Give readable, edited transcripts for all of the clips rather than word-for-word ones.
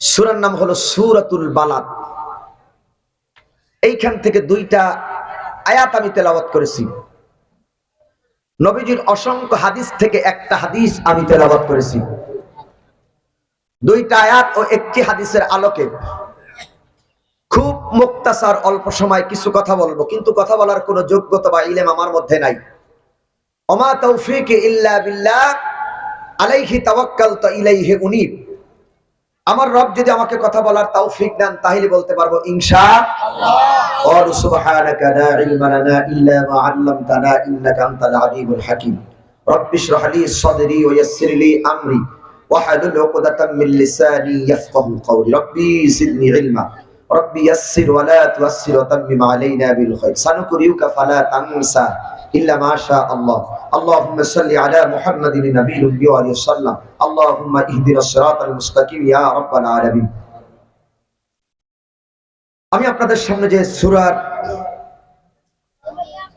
সূরার নাম হলো সূরাতুল বালাদ। এইখান থেকে দুইটা আয়াত আমি তেলাওয়াত করেছি। নবীজির অসংখ্য হাদিস থেকে একটা হাদিস আমি তেলাওয়াত করেছি। দুইটা আয়াত ও একটি হাদিসের আলোকে খুব মুক্তাসার অল্প সময় কিছু কথা বলবো, কিন্তু কথা বলার কোনো যোগ্যতা বা ইলম আমার মধ্যে নাই। ওমা তৌফিক ইল্লা বিল্লাহ আলাইহি তাওয়াক্কালতু ইলাইহি উনীব। আমার রব যদি আমাকে কথা বলার তৌফিক দেন তাহলে বলতে পারবো ইনশাআল্লাহ। ওয়া সুবহানাকা লা ইলমা লানা ইল্লা মা 'আল্লামতানা ইন্নাকা আনতাল আলিমুল হাকীম। রব্বিশ রহ লি সাদরি ওয়া ইয়াসসির লি আমরি ওয়াহলুল 'উকদাতাম মিন লিসানি ইয়াফকাহু কওলি। রব্বি জিদনি ইলমা রব্বি ইয়াসসির ওয়া লা তুয়াসসির ওয়া তাম্মিম আলাইনা বিল খায়র। সানুকরিউকা ফালা তানসা ইল্লা মা শা আল্লাহ। আল্লাহুম্মা সাল্লি আলা মুহাম্মাদিন নাবিয়্যিল উম্মি ওয়া আলিহি সাল্লাম। আল্লাহুম্মা ইহদিনাস সিরাতাল মুস্তাকিম ইয়া রাব্বাল আলামিন। আমি আপনাদের সামনে যে সূরার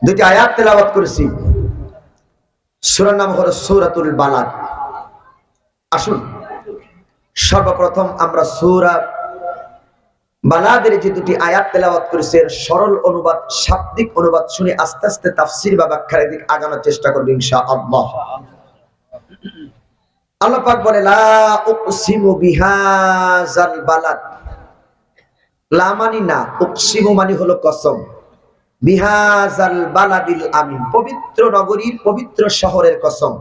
দুটি আয়াত তেলাওয়াত করেছি, সূরার নাম হলো সূরাতুল বালাদ। আসুন সর্বপ্রথম আমরা সূরা বালাদের যে দুটি আয়াত তেলাওয়াত করেছি এর সরল অনুবাদ, শাব্দিক অনুবাদ শুনে আস্তে আস্তে তাফসীর বা ব্যাখ্যার দিকে আগানোর চেষ্টা করব ইনশাআল্লাহ। আল্লাহ পাক বলে লা উকসিমু বিহাযাল বালাদ। লা মানি না, উকসিমু মানে হলো কসম। বিহাযাল বালাদিল আমিন, পবিত্র নগরীর পবিত্র শহরের কসম।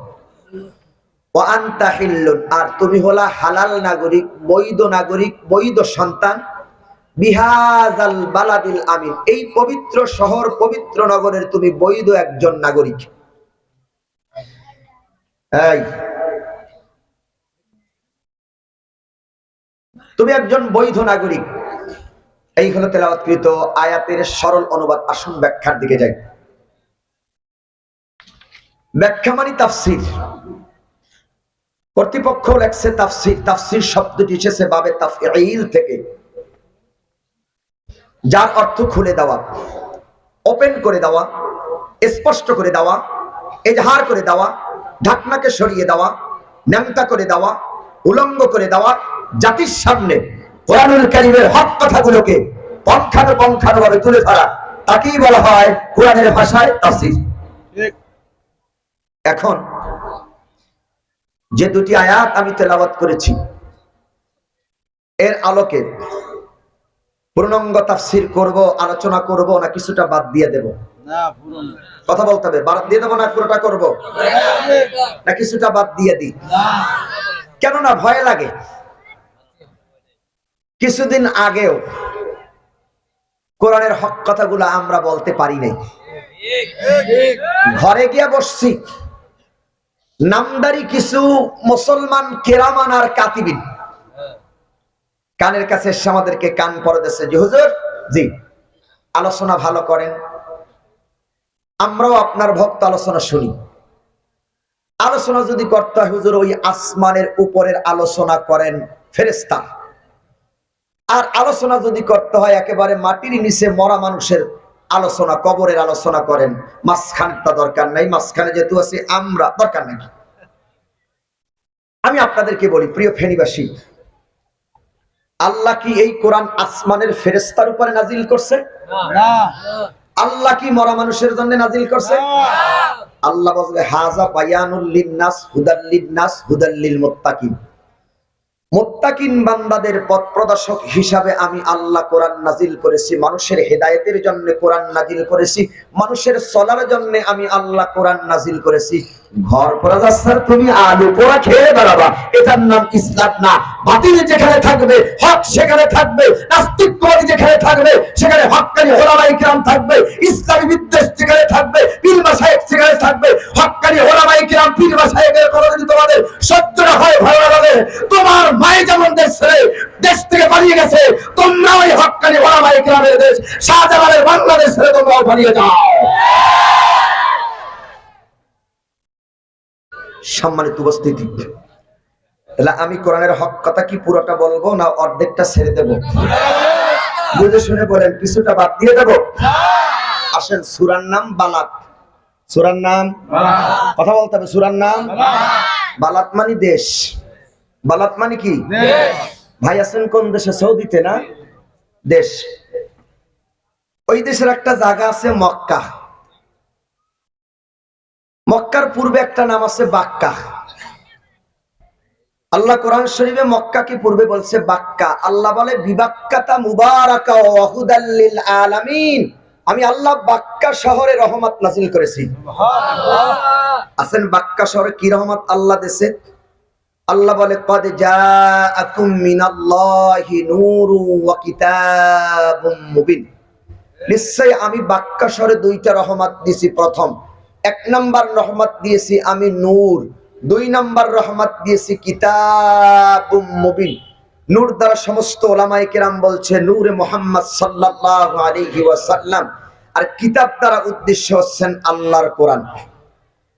ওয়া আনতা হিল্লুন, আর তুমি হলা হালাল নাগরিক, বৈধ নাগরিক, বৈধ সন্তান। বিহাযাল বালাদিল আমিন, এই পবিত্র শহর পবিত্র নগরের তুমি বৈধ একজন নাগরিক। এই তুমি একজন বৈধ নাগরিক। এই হলো তেলাওয়াতকৃত আয়াতের সরল অনুবাদ। আসুন ব্যাখ্যার দিকে যাই। ব্যাখ্যা মানে তাফসীর। কর্তৃপক্ষ লেখছে তাফসীর। তাফসীর শব্দটি এসেছে বাবে তাফঈল থেকে, যার অর্থ খুলে দেওয়া, ওপেন করে দেওয়া, স্পষ্ট করে দেওয়া, এজাহার করে দেওয়া, ঢাকনাকে সরিয়ে দেওয়া, ন্যাংটা করে দেওয়া, উলঙ্গ করে দেওয়া, জাতির সামনে কোরআনুল কারীমের হক কথাগুলোকে পঙ্খানুপঙ্খানুভাবে তুলে ধরা, তাকেই বলা হয় কোরআনের ভাষায় তাফসীর। এখন যে দুটি আয়াত আমি তেলাওয়াত করেছি এর আলোকে পূর্ণাঙ্গ তাফসীর করব, আলোচনা করব, না কিছুটা বাদ দিয়ে দেব? কথা বলতে হবে। বাদ দিয়ে দেবো না পুরোটা করব, না কিছুটা বাদ দিয়ে দিই? কেননা ভয় লাগে। কিছুদিন আগেও কোরআনের হক কথাগুলো আমরা বলতে পারি নাই। ঘরে গিয়ে বসছি, নামদারি কিছু মুসলমান কেরামান আর কাতিবিন কানের কাছে এসে আমাদেরকে কান পরে দিচ্ছে যে হুজুর জি আলোচনা ভালো করেন, আমরাও আপনার ভক্ত, আলোচনা শুনি। আলোচনা যদি করতে হয় হুজুর ওই আসমানের উপরের আলোচনা করেন ফেরেশতা, আর আলোচনা যদি করতে হয় একেবারে মাটির নিচে মরা মানুষের আলোচনা, কবরের আলোচনা করেন। মাঝখানটা দরকার নাই, মাঝখানে যেহেতু আছে আমরা, দরকার নেই। আমি আপনাদেরকে বলি প্রিয় ফেনীবাসী, আল্লাহ কি এই কোরআন আসমানের ফেরেশতার উপরে নাজিল করছে? না। আল্লাহ কি মরা মানুষের জন্য নাজিল করছে? না। আল্লাহ বলবে হাযা বায়ানুল লিন্নাস হুদাল লিন্নাস হুদাল লিল মুত্তাকিন। মুত্তাকিন বান্দাদের পথ প্রদর্শক হিসাবে আমি আল্লাহ কোরআন নাজিল করেছি, মানুষের হেদায়েতের জন্য কোরআন নাজিল করেছি, মানুষের চলার জন্য আমি আল্লাহ কোরআন নাজিল করেছি। ঘর পোড়া যাচ্ছে, তুমি আলু পোড়া খেয়ে বেড়াবা, এটার নাম ইসলাম না। বাতিল যেখানে থাকবে হক সেখানে থাকবে, নাস্তিকবাদী যেখানে থাকবে সেখানে হক্কানি ওলামায়ে কিরাম থাকবে, ইসলামী বিদ্বেষ যেখানে থাকবে, পীর মাশায়েখ যেখানে থাকবে, হক্কানি ওলামায়ে কিরাম পীর মাশায়েখের কথা যদি তোমাদের সহ্য না হয়, ভালো না লাগে, তোমার মায়ে যেমন দেশ থেকে পালিয়ে গেছে, তোমরা ওই হক্কানি ওলামায়ে কিরামের দেশ শাহজালালের বাংলাদেশ ছেড়ে তোমরাও পালিয়ে যাও। সম্মানিত উপস্থিতি, আমি কোরআনের হক কথা কি পুরোটা বলবো না অর্ধেকটা ছেড়ে দেব? বুঝে শুনে বলেন, কিছুটা বাদ দিয়ে দেব? আসেন, সূরার নাম বালাদ। সূরার নাম কথা বলতে হবে। সূরার নাম বালাদ মানে দেশ। বালাদ মানে কি? ভাই আছেন কোন দেশে? সৌদিতে না দেশ। ওই দেশের একটা জায়গা আছে মক্কা। মক্কার পূর্বে একটা নাম আছে বাক্কা। আল্লাহ কোরআন শরীফে মক্কাকে পূর্বে বলছে বাক্কা। আল্লাহ বলে বিবাক্কাতা মুবারাকা ওয়া হুদাল লিল আলামিন। আমি আল্লাহ বাক্কা শহরে রহমত নাযিল করেছি। সুবহানাল্লাহ। আছেন বাক্কা শহরে কি রহমত আল্লাহ দেশে? আল্লাহ বলে ক্বাদ জাআকুম মিনাল্লাহি নূরুন ওয়া কিতাবুম মুবিন। নিশ্চয় আমি বাক্কা শহরে দুইটা রহমত দিয়েছি। প্রথম, এক নাম্বার রহমত দিয়েছি আমি নূর, দুই নাম্বার রহমত দিয়েছি কিতাবুম মুবিন। নূর দ্বারা সমস্ত উলামায়ে কেরাম বলছে নূরে মুহাম্মদ সাল্লাল্লাহু আলাইহি ওয়াসাল্লাম, আর কিতাব দ্বারা উদ্দেশ্য হচ্ছেন আল্লাহর কোরআন।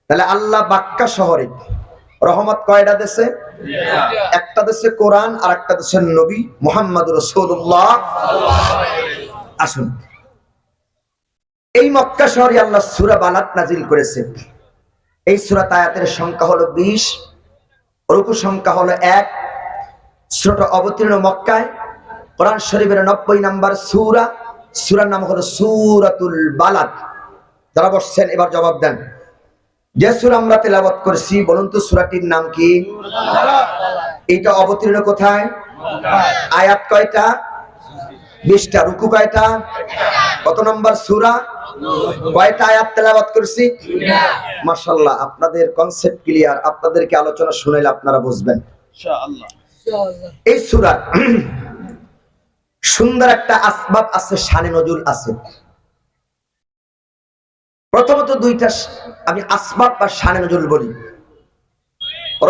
তাহলে আল্লাহ বাক্কা শহরে রহমত কয়টা দেশে? একটা দেশে কোরআন আর একটা দেশে নবী মুহাম্মদুর রাসূলুল্লাহ। আসুন, এই মক্কা শহরে আল্লাহ সূরা বালাদ নাজিল করেছে। এই সূরা আয়াতের সংখ্যা হলো 20, রুকু সংখ্যা হলো 1। সূরাটা অবতীর্ণ মক্কায়। কোরআন শরীফের 90 নম্বর সূরা। সূরার নাম হলো সূরাতুল বালাদ। যারা বসছেন এবার জবাব দেন, যে সূরা আমরা তেলাওয়াত করছি বলুন তো সূরাটির নাম কি? এটা অবতীর্ণ কোথায়? আয়াত কয়টা? 20টা। রুকু কয়টা? কত নম্বর সূরা? কয়টা আয়াত তেলাওয়াত করছি? মাশাআল্লাহ, আপনাদের কনসেপ্ট ক্লিয়ার। আপনাদেরকে আলোচনা শুনাইলে আপনারা বুঝবেন ইনশাআল্লাহ। এই সূরা সুন্দর একটা আসবাব আছে, শানে নজুল আছে। প্রথমত দুইটা আমি আসবাব বা শানে নজুল বলি।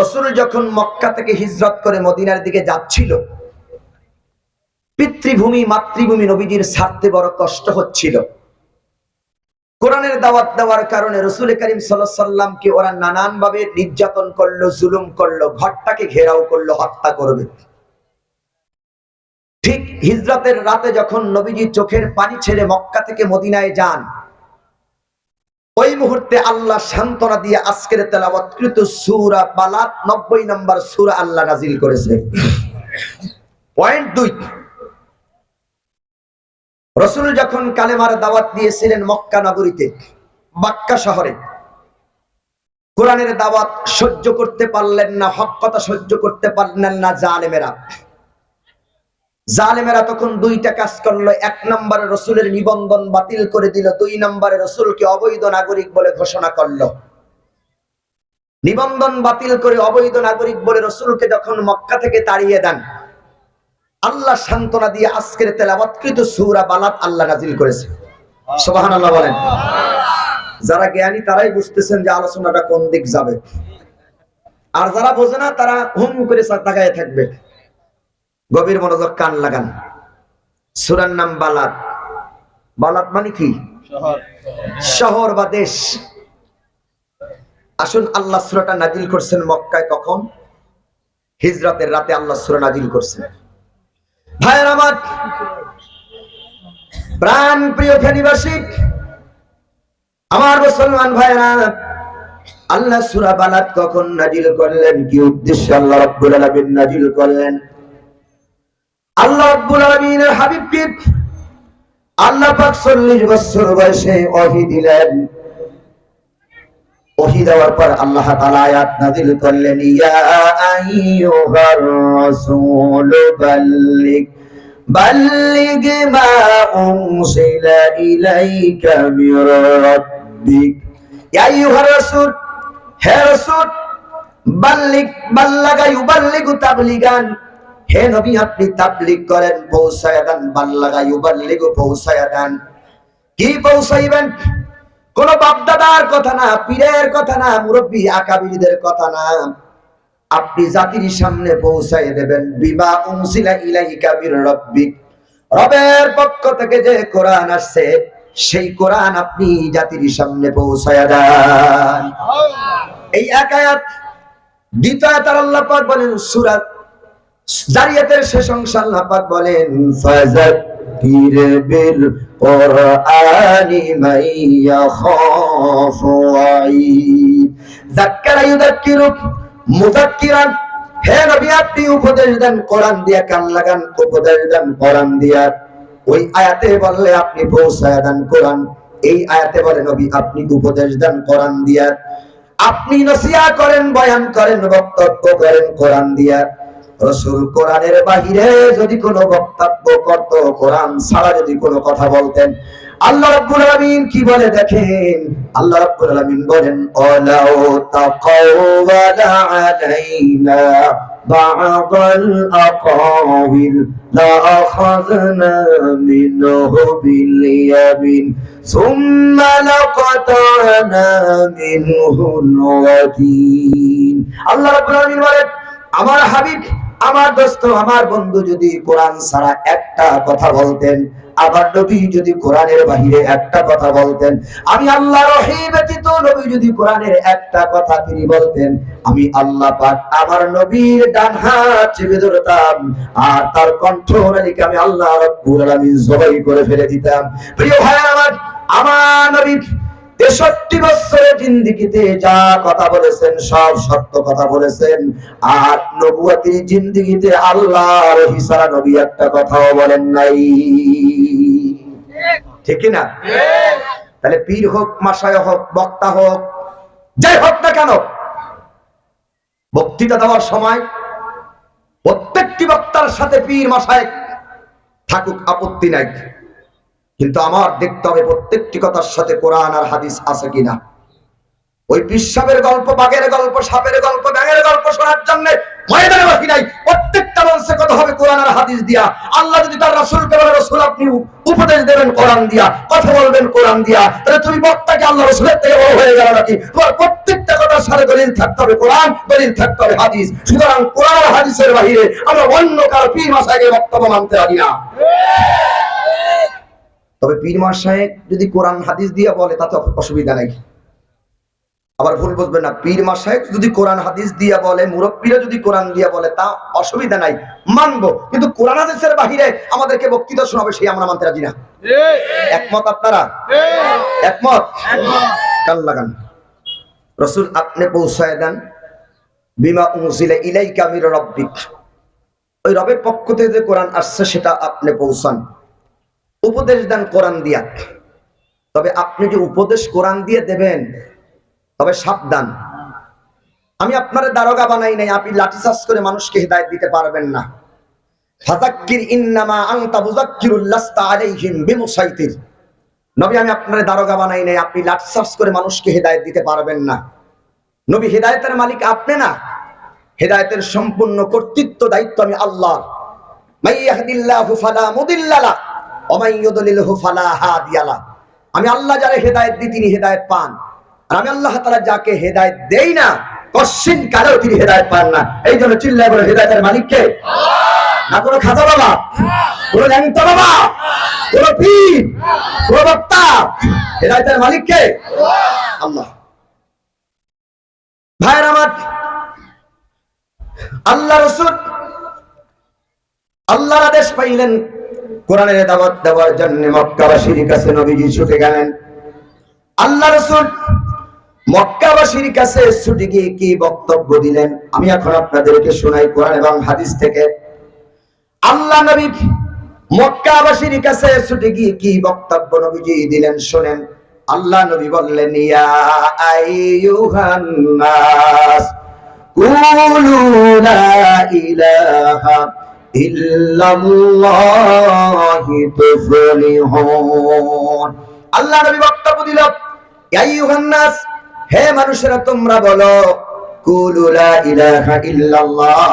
রাসূল যখন মক্কা থেকে হিজরত করে মদিনার দিকে যাচ্ছিল, পিতৃভূমি মাতৃভূমি নবীজির ছাড়তে বড় কষ্ট হচ্ছিল। কোরআনের দাওয়াত দেওয়ার কারণে রাসূল করিম সাল্লাল্লাহু আলাইহি সাল্লামকে ওরা নানান ভাবে নির্যাতন করলো, জুলুম করলো, ঘরটাকে ঘেরাও করলো, হত্যা করবে। ঠিক হিজরতের রাতে যখন নবীজি চোখের পানি ছেড়ে মক্কা থেকে মদিনায় যান, ওই মুহূর্তে আল্লাহ সান্ত্বনা দিয়ে আজকের তেলাওয়াতকৃত সূরা বালাদ 90 নম্বর সূরা আল্লাহ নাজিল করেছে। পয়েন্ট 2, রাসূল যখন কালেমার দাওয়াত দিয়েছিলেন মক্কা নগরীতে, বাক্কা শহরে, কোরআনের দাওয়াত সহ্য করতে পারলেন না, হক কথা সহ্য করতে পারলেন না জালেমেরা। জালেমেরা তখন দুইটা কাজ করলো। এক নম্বরে রাসূলের নিবন্ধন বাতিল করে দিল, দুই নম্বরে রাসূলকে অবৈধ নাগরিক বলে ঘোষণা করলো। নিবন্ধন বাতিল করে অবৈধ নাগরিক বলে রাসূলকে যখন মক্কা থেকে তাড়িয়ে দেন, আল্লাহ সান্ত্বনা দিয়ে আজকের তেলাওয়াতকৃত সূরা বালাদ আল্লাহ নাজিল করেছে। সুবহানাল্লাহ বলেন। যারা জ্ঞানী তারাই বুঝতেছেন যে আলোচনাটা কোন দিক যাবে, আর যারা বোঝে না তারা হুম করে তাকায় থাকবে। গভীর মনোযোগ, কান লাগান। সূরার নাম বালাদ। বালাদ মানে কি? শহর বা দেশ। আসুন, আল্লাহ সূরাটা নাজিল করছেন মক্কায়। কখন? হিজরতের রাতে আল্লাহ সূরা নাজিল করছেন। ভাইয়ের আমার, প্রাণ প্রিয় ফেনীবাসী, আমার মুসলমান ভাইরা, আল্লাহ সূরা বালাদ কখন নাজিল করলেন, কি উদ্দেশ্যে আল্লাহ রাব্বুল আলামিন নাজিল করলেন? আল্লাহ রাব্বুল আলামিনের হাবিবকে আল্লাহ পাক 40 বছর বয়সে ওহী দিলেন। ওহী দেওয়ার পর আল্লাহ তাআলা আয়াত নাযিল করলেন, ইয়া আইয়ুহার রাসূল বাল্লিগ মা উনজিলা ইলাইকা মির রাব্বিক। ইয়া আইয়ুহার রাসূল, হে রাসূল, বাল্লিগ, বাল্লাগা ইউবাল্লিগু তাবলিগান, হে নবী আপনি তাবলীগ করেন, পৌঁছায়া দেন। বাল্লাগা ইউবাল্লিগু, পৌঁছায়া দেন। কি পৌঁছাইবেন? কোন বাপদাদার কথা না, পীরের কথা না, মুরব্বী আকাবিরদের কথা না, আপনি জাতির সামনে পৌঁছায় দেবেন। বিমা উনজিলা ইলাইকা মির রাব্বিক, রবের পক্ষ থেকে যে কোরআন আসছে সেই কোরআন আপনি জাতির সামনে পৌঁছায়া দেন। এই এক আয়াত। দ্বিতীয় আয়াত আল্লাহ পাক বলেন সূরা জারিয়াতের শেষ অংশ আল্লাহ পাক বলেন, ফাযাক্কির বিল কুরআনি মাইয়া খাফু ওয়াঈদ। যাক্কারা ইউযাক্কিরু মুযাক্কিরান, হে নবী আপনি উপদেশ দেন কোরআন দিয়া, কান লাগান উপদেশ দেন কোরআন দিয়া। ওই আয়াতে বললে আপনি পৌঁছায় দেন কোরআন, এই আয়াতে বলে নবী আপনি উপদেশ দেন কোরআন দিয়া। আপনি নসিহত করেন, বয়ান করেন, বক্তব্য করেন কোরআন দিয়া। রাসূল কোরআনের বাহিরে যদি কোনো বক্তব্য করত, কোরআন ছাড়া যদি কোনো কথা বলতেন, আল্লাহ রাব্বুল আলামিন কি বলে দেখেন, আল্লাহ রাব্বুল আলামিন বলেন ওয়ালাউ তাকাওয়ালা আলাইনা বা'দাল আকাওয়িল লা আখাযনা মিনহু বিল ইয়ামিন সুম্মা লাকাতানা মিনহুল ওয়াতিন। আল্লাহ রাব্বুল আলামিন বলেন আমার হাবিব, আমার দোস্ত, আমার বন্ধু যদি কোরআন ছাড়া একটা কথা বলতেন, আবার নবী যদি কোরআনের বাহিরে একটা কথা বলতেন, আমি আল্লাহ রহিম ব্যতীত নবী যদি কোরআনের একটা কথা তিনি বলতেন, আমি আল্লাহ পাক আমার নবীর ডান হাত চেপে ধরতাম আর তার কণ্ঠনালীকে আমি আল্লাহ রাব্বুল আলামিন জবাই করে ফেলে দিতাম। প্রিয় ভাই আমার নবী 63 বছরের জিন্দেগিতে যা কথা বলেছেন সব সত্য কথা বলেছেন, আর নবুয়তের জিন্দেগিতে আল্লাহর হিসারা নবী একটা কথাও বলেন নাই। ঠিক কি না? তাহলে পীর হোক, মাশায়েখ হোক, বক্তা হোক, যাই হোক না কেন, বক্তৃতা দেওয়ার সময় প্রত্যেকটি বক্তার সাথে পীর মাশায়েখ থাকুক, আপত্তি নাই, কিন্তু আমার দেখতে হবে প্রত্যেকটি কথার সাথে কোরআন আর হাদিস আছে কিনা। ওই পিসাবের গল্প, বাঘের গল্প, সাপের গল্প, ব্যাঙের গল্প শোনার জন্য ময়দানে বাকি নাই। প্রত্যেকটা মানুষে কথা হবে কোরআন আর হাদিস দিয়া। আল্লাহ যদি তার রাসূলকে বলে রাসূল আপনি উপদেশ দেবেন কোরআন দিয়া, কথা বলবেন কোরআন দিয়া, তাহলে তুমি বক্তাকে আল্লাহ রাসূলের থেকে বড় হয়ে গেল নাকি? তোমার প্রত্যেকটা কথার সাথে দলিল থাকতে হবে কোরআন, দলিল থাকতে হবে হাদিস। সুতরাং কোরআন আর হাদিসের বাইরে আমরা অন্য কারো পীর মাশায়েখের বক্তব্য মানতে রাজি না। তবে পীর মাশায়েখ যদি কোরআন হাদিস দিয়া বলে তাতে অসুবিধা নাই। আবার ভুল বুঝবেন না, পীর মাশায়েখ যদি কোরআন হাদিস দিয়া বলে, মুরব্বীরা যদি কোরআন দিয়া বলে, তা অসুবিধা নাই, মানবো। কিন্তু কোরআন হাদিসের বাহিরে আমাদেরকে বক্তৃতা শোনাবে, সেই আমরা মানতে রাজি না। একমত আপনারা? একমত? কান লাগান। রাসূল আপনি পৌঁছায় দেন বিমা উনজিলা ইলাইকা মির রাব্বিক, ওই রবের পক্ষ থেকে যে কোরআন আসছে সেটা আপনি পৌঁছান। উপদেশ দেন কোরআন দিয়া। তবে আপনি যে উপদেশ কোরআন দিয়ে দেবেন, তবে সাবধান, আমি আপনারে দারোগা বানাই নাই, আপনি লাঠিচার্জ করে মানুষকে হিদায়াত দিতে পারবেন না। ফাযাক্কির ইন্নামা আনতা মুযাক্কিরুল লাস্তা আলাইহিম বিমুসাইতির। নবী আমি আপনারে দারোগা বানাই নাই, আপনি লাঠিচার্জ করে মানুষকে হিদায়াত দিতে পারবেন না। নবী হিদায়াতের মালিক আপনি না, হিদায়াতের সম্পূর্ণ কর্তৃত্ব দায়িত্ব আমি আল্লাহ। মাইয়াহদিল্লাহু ফালা মুদিল্লা লাহু ওয়া মাইয়ুদলিলহু ফালা হাদিয়া লাহু। আমি আল্লাহ যারে হেদায়েত দিই তিনি হেদায়েত পান, আর আমি আল্লাহ তাআলা যাকে হেদায়েত দেই না কশিন কালেও তিনি হেদায়েত পান না। এই জন্য চিল্লায় বলে হেদায়েতের মালিক কে? আল্লাহ। না কোনো খাজা বাবা, কোনো ল্যাংটা বাবা, কোনো পীর, কোনো বক্তা, হেদায়েতের মালিক কে? আল্লাহ। ভাইরা আমার, আল্লাহ রাসূল আল্লাহর আদেশ পাইলেন কোরআনের দাওয়াত দেওয়ার জন্য মক্কাবাসীর কাছে নবীজি ছুটে গেলেন। আল্লাহ রাসূল মক্কাবাসীর কাছে ছুটে গিয়ে কি বক্তব্য দিলেন আমি এখন আপনাদেরকে শোনাই কোরআন এবং হাদিস থেকে। আল্লাহ নবী মক্কাবাসীর কাছে ছুটে গিয়ে কি বক্তব্য নবীজি দিলেন শুনেন। আল্লাহ নবী বললেন, ইয়া আইয়ুহান নাস কুলু লা ইলাহা ইল্লাল্লাহি তুফলিহুন। আল্লাহ নবী বক্তব্য দিল, ইয়া আইয়ুহান নাস, হে মানুষেরা তোমরা বলো, কুলু লা ইলাহা ইল্লাল্লাহ,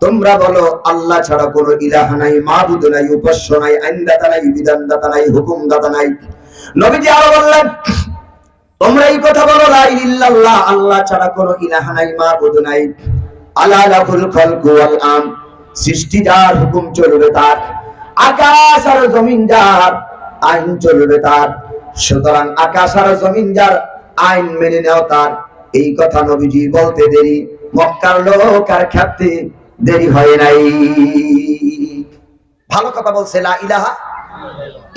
তোমরা বলো আল্লাহ ছাড়া কোনো ইলাহ নাই, মাবুদ নাই, উপাস্য নাই, আইনদাতা নাই, বিধানদাতা নাই, হুকুমদাতা নাই। নবীজি আরো বললেন, তোমরা এই কথা বলো লা ইলাহা ইল্লাল্লাহ, আল্লাহ ছাড়া কোনো ইলাহ নাই, মাবুদ নাই। আলা লাহুল খালকু ওয়াল আমর, সৃষ্টি যার, হুকুম চলবে তার, আকাশ আর জমিন যার, আইন চলবে তার। সুতরাং আকাশ আর জমিন যার, আইন মেনে নেও তার। এই কথা নবীজি বলতে দেরি মক্কার লোক আর খেতে দেরি হয় নাই। ভালো কথা বলছে, লা ইলাহা,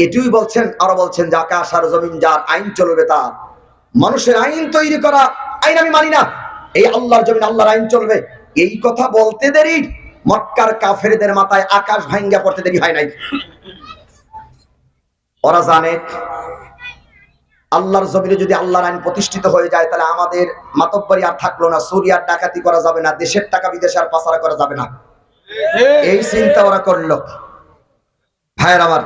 এটুই বলছেন। আরো বলছেন যে আকাশ আর জমিন যার, আইন চলবে তার। মানুষের আইন তৈরি করা, আইন আমি মানি না, এই আল্লাহর জমিন আল্লাহর আইন চলবে, এই কথা বলতে দেরি মক্কার কাফেরদের মাথায় আকাশ ভাঙ্গা পড়তে দেরি হয় নাই। ওরা জানে আল্লাহর জমিনে যদি আল্লাহর আইন প্রতিষ্ঠিত হয়ে যায় তাহলে আমাদের মাতব্বরি আর থাকলো না, চুরি আর ডাকাতি করা যাবে না, দেশের টাকা বিদেশে আর পাচার করা যাবে না। এই চিন্তা ওরা করলো। ভাইয়ের আমার,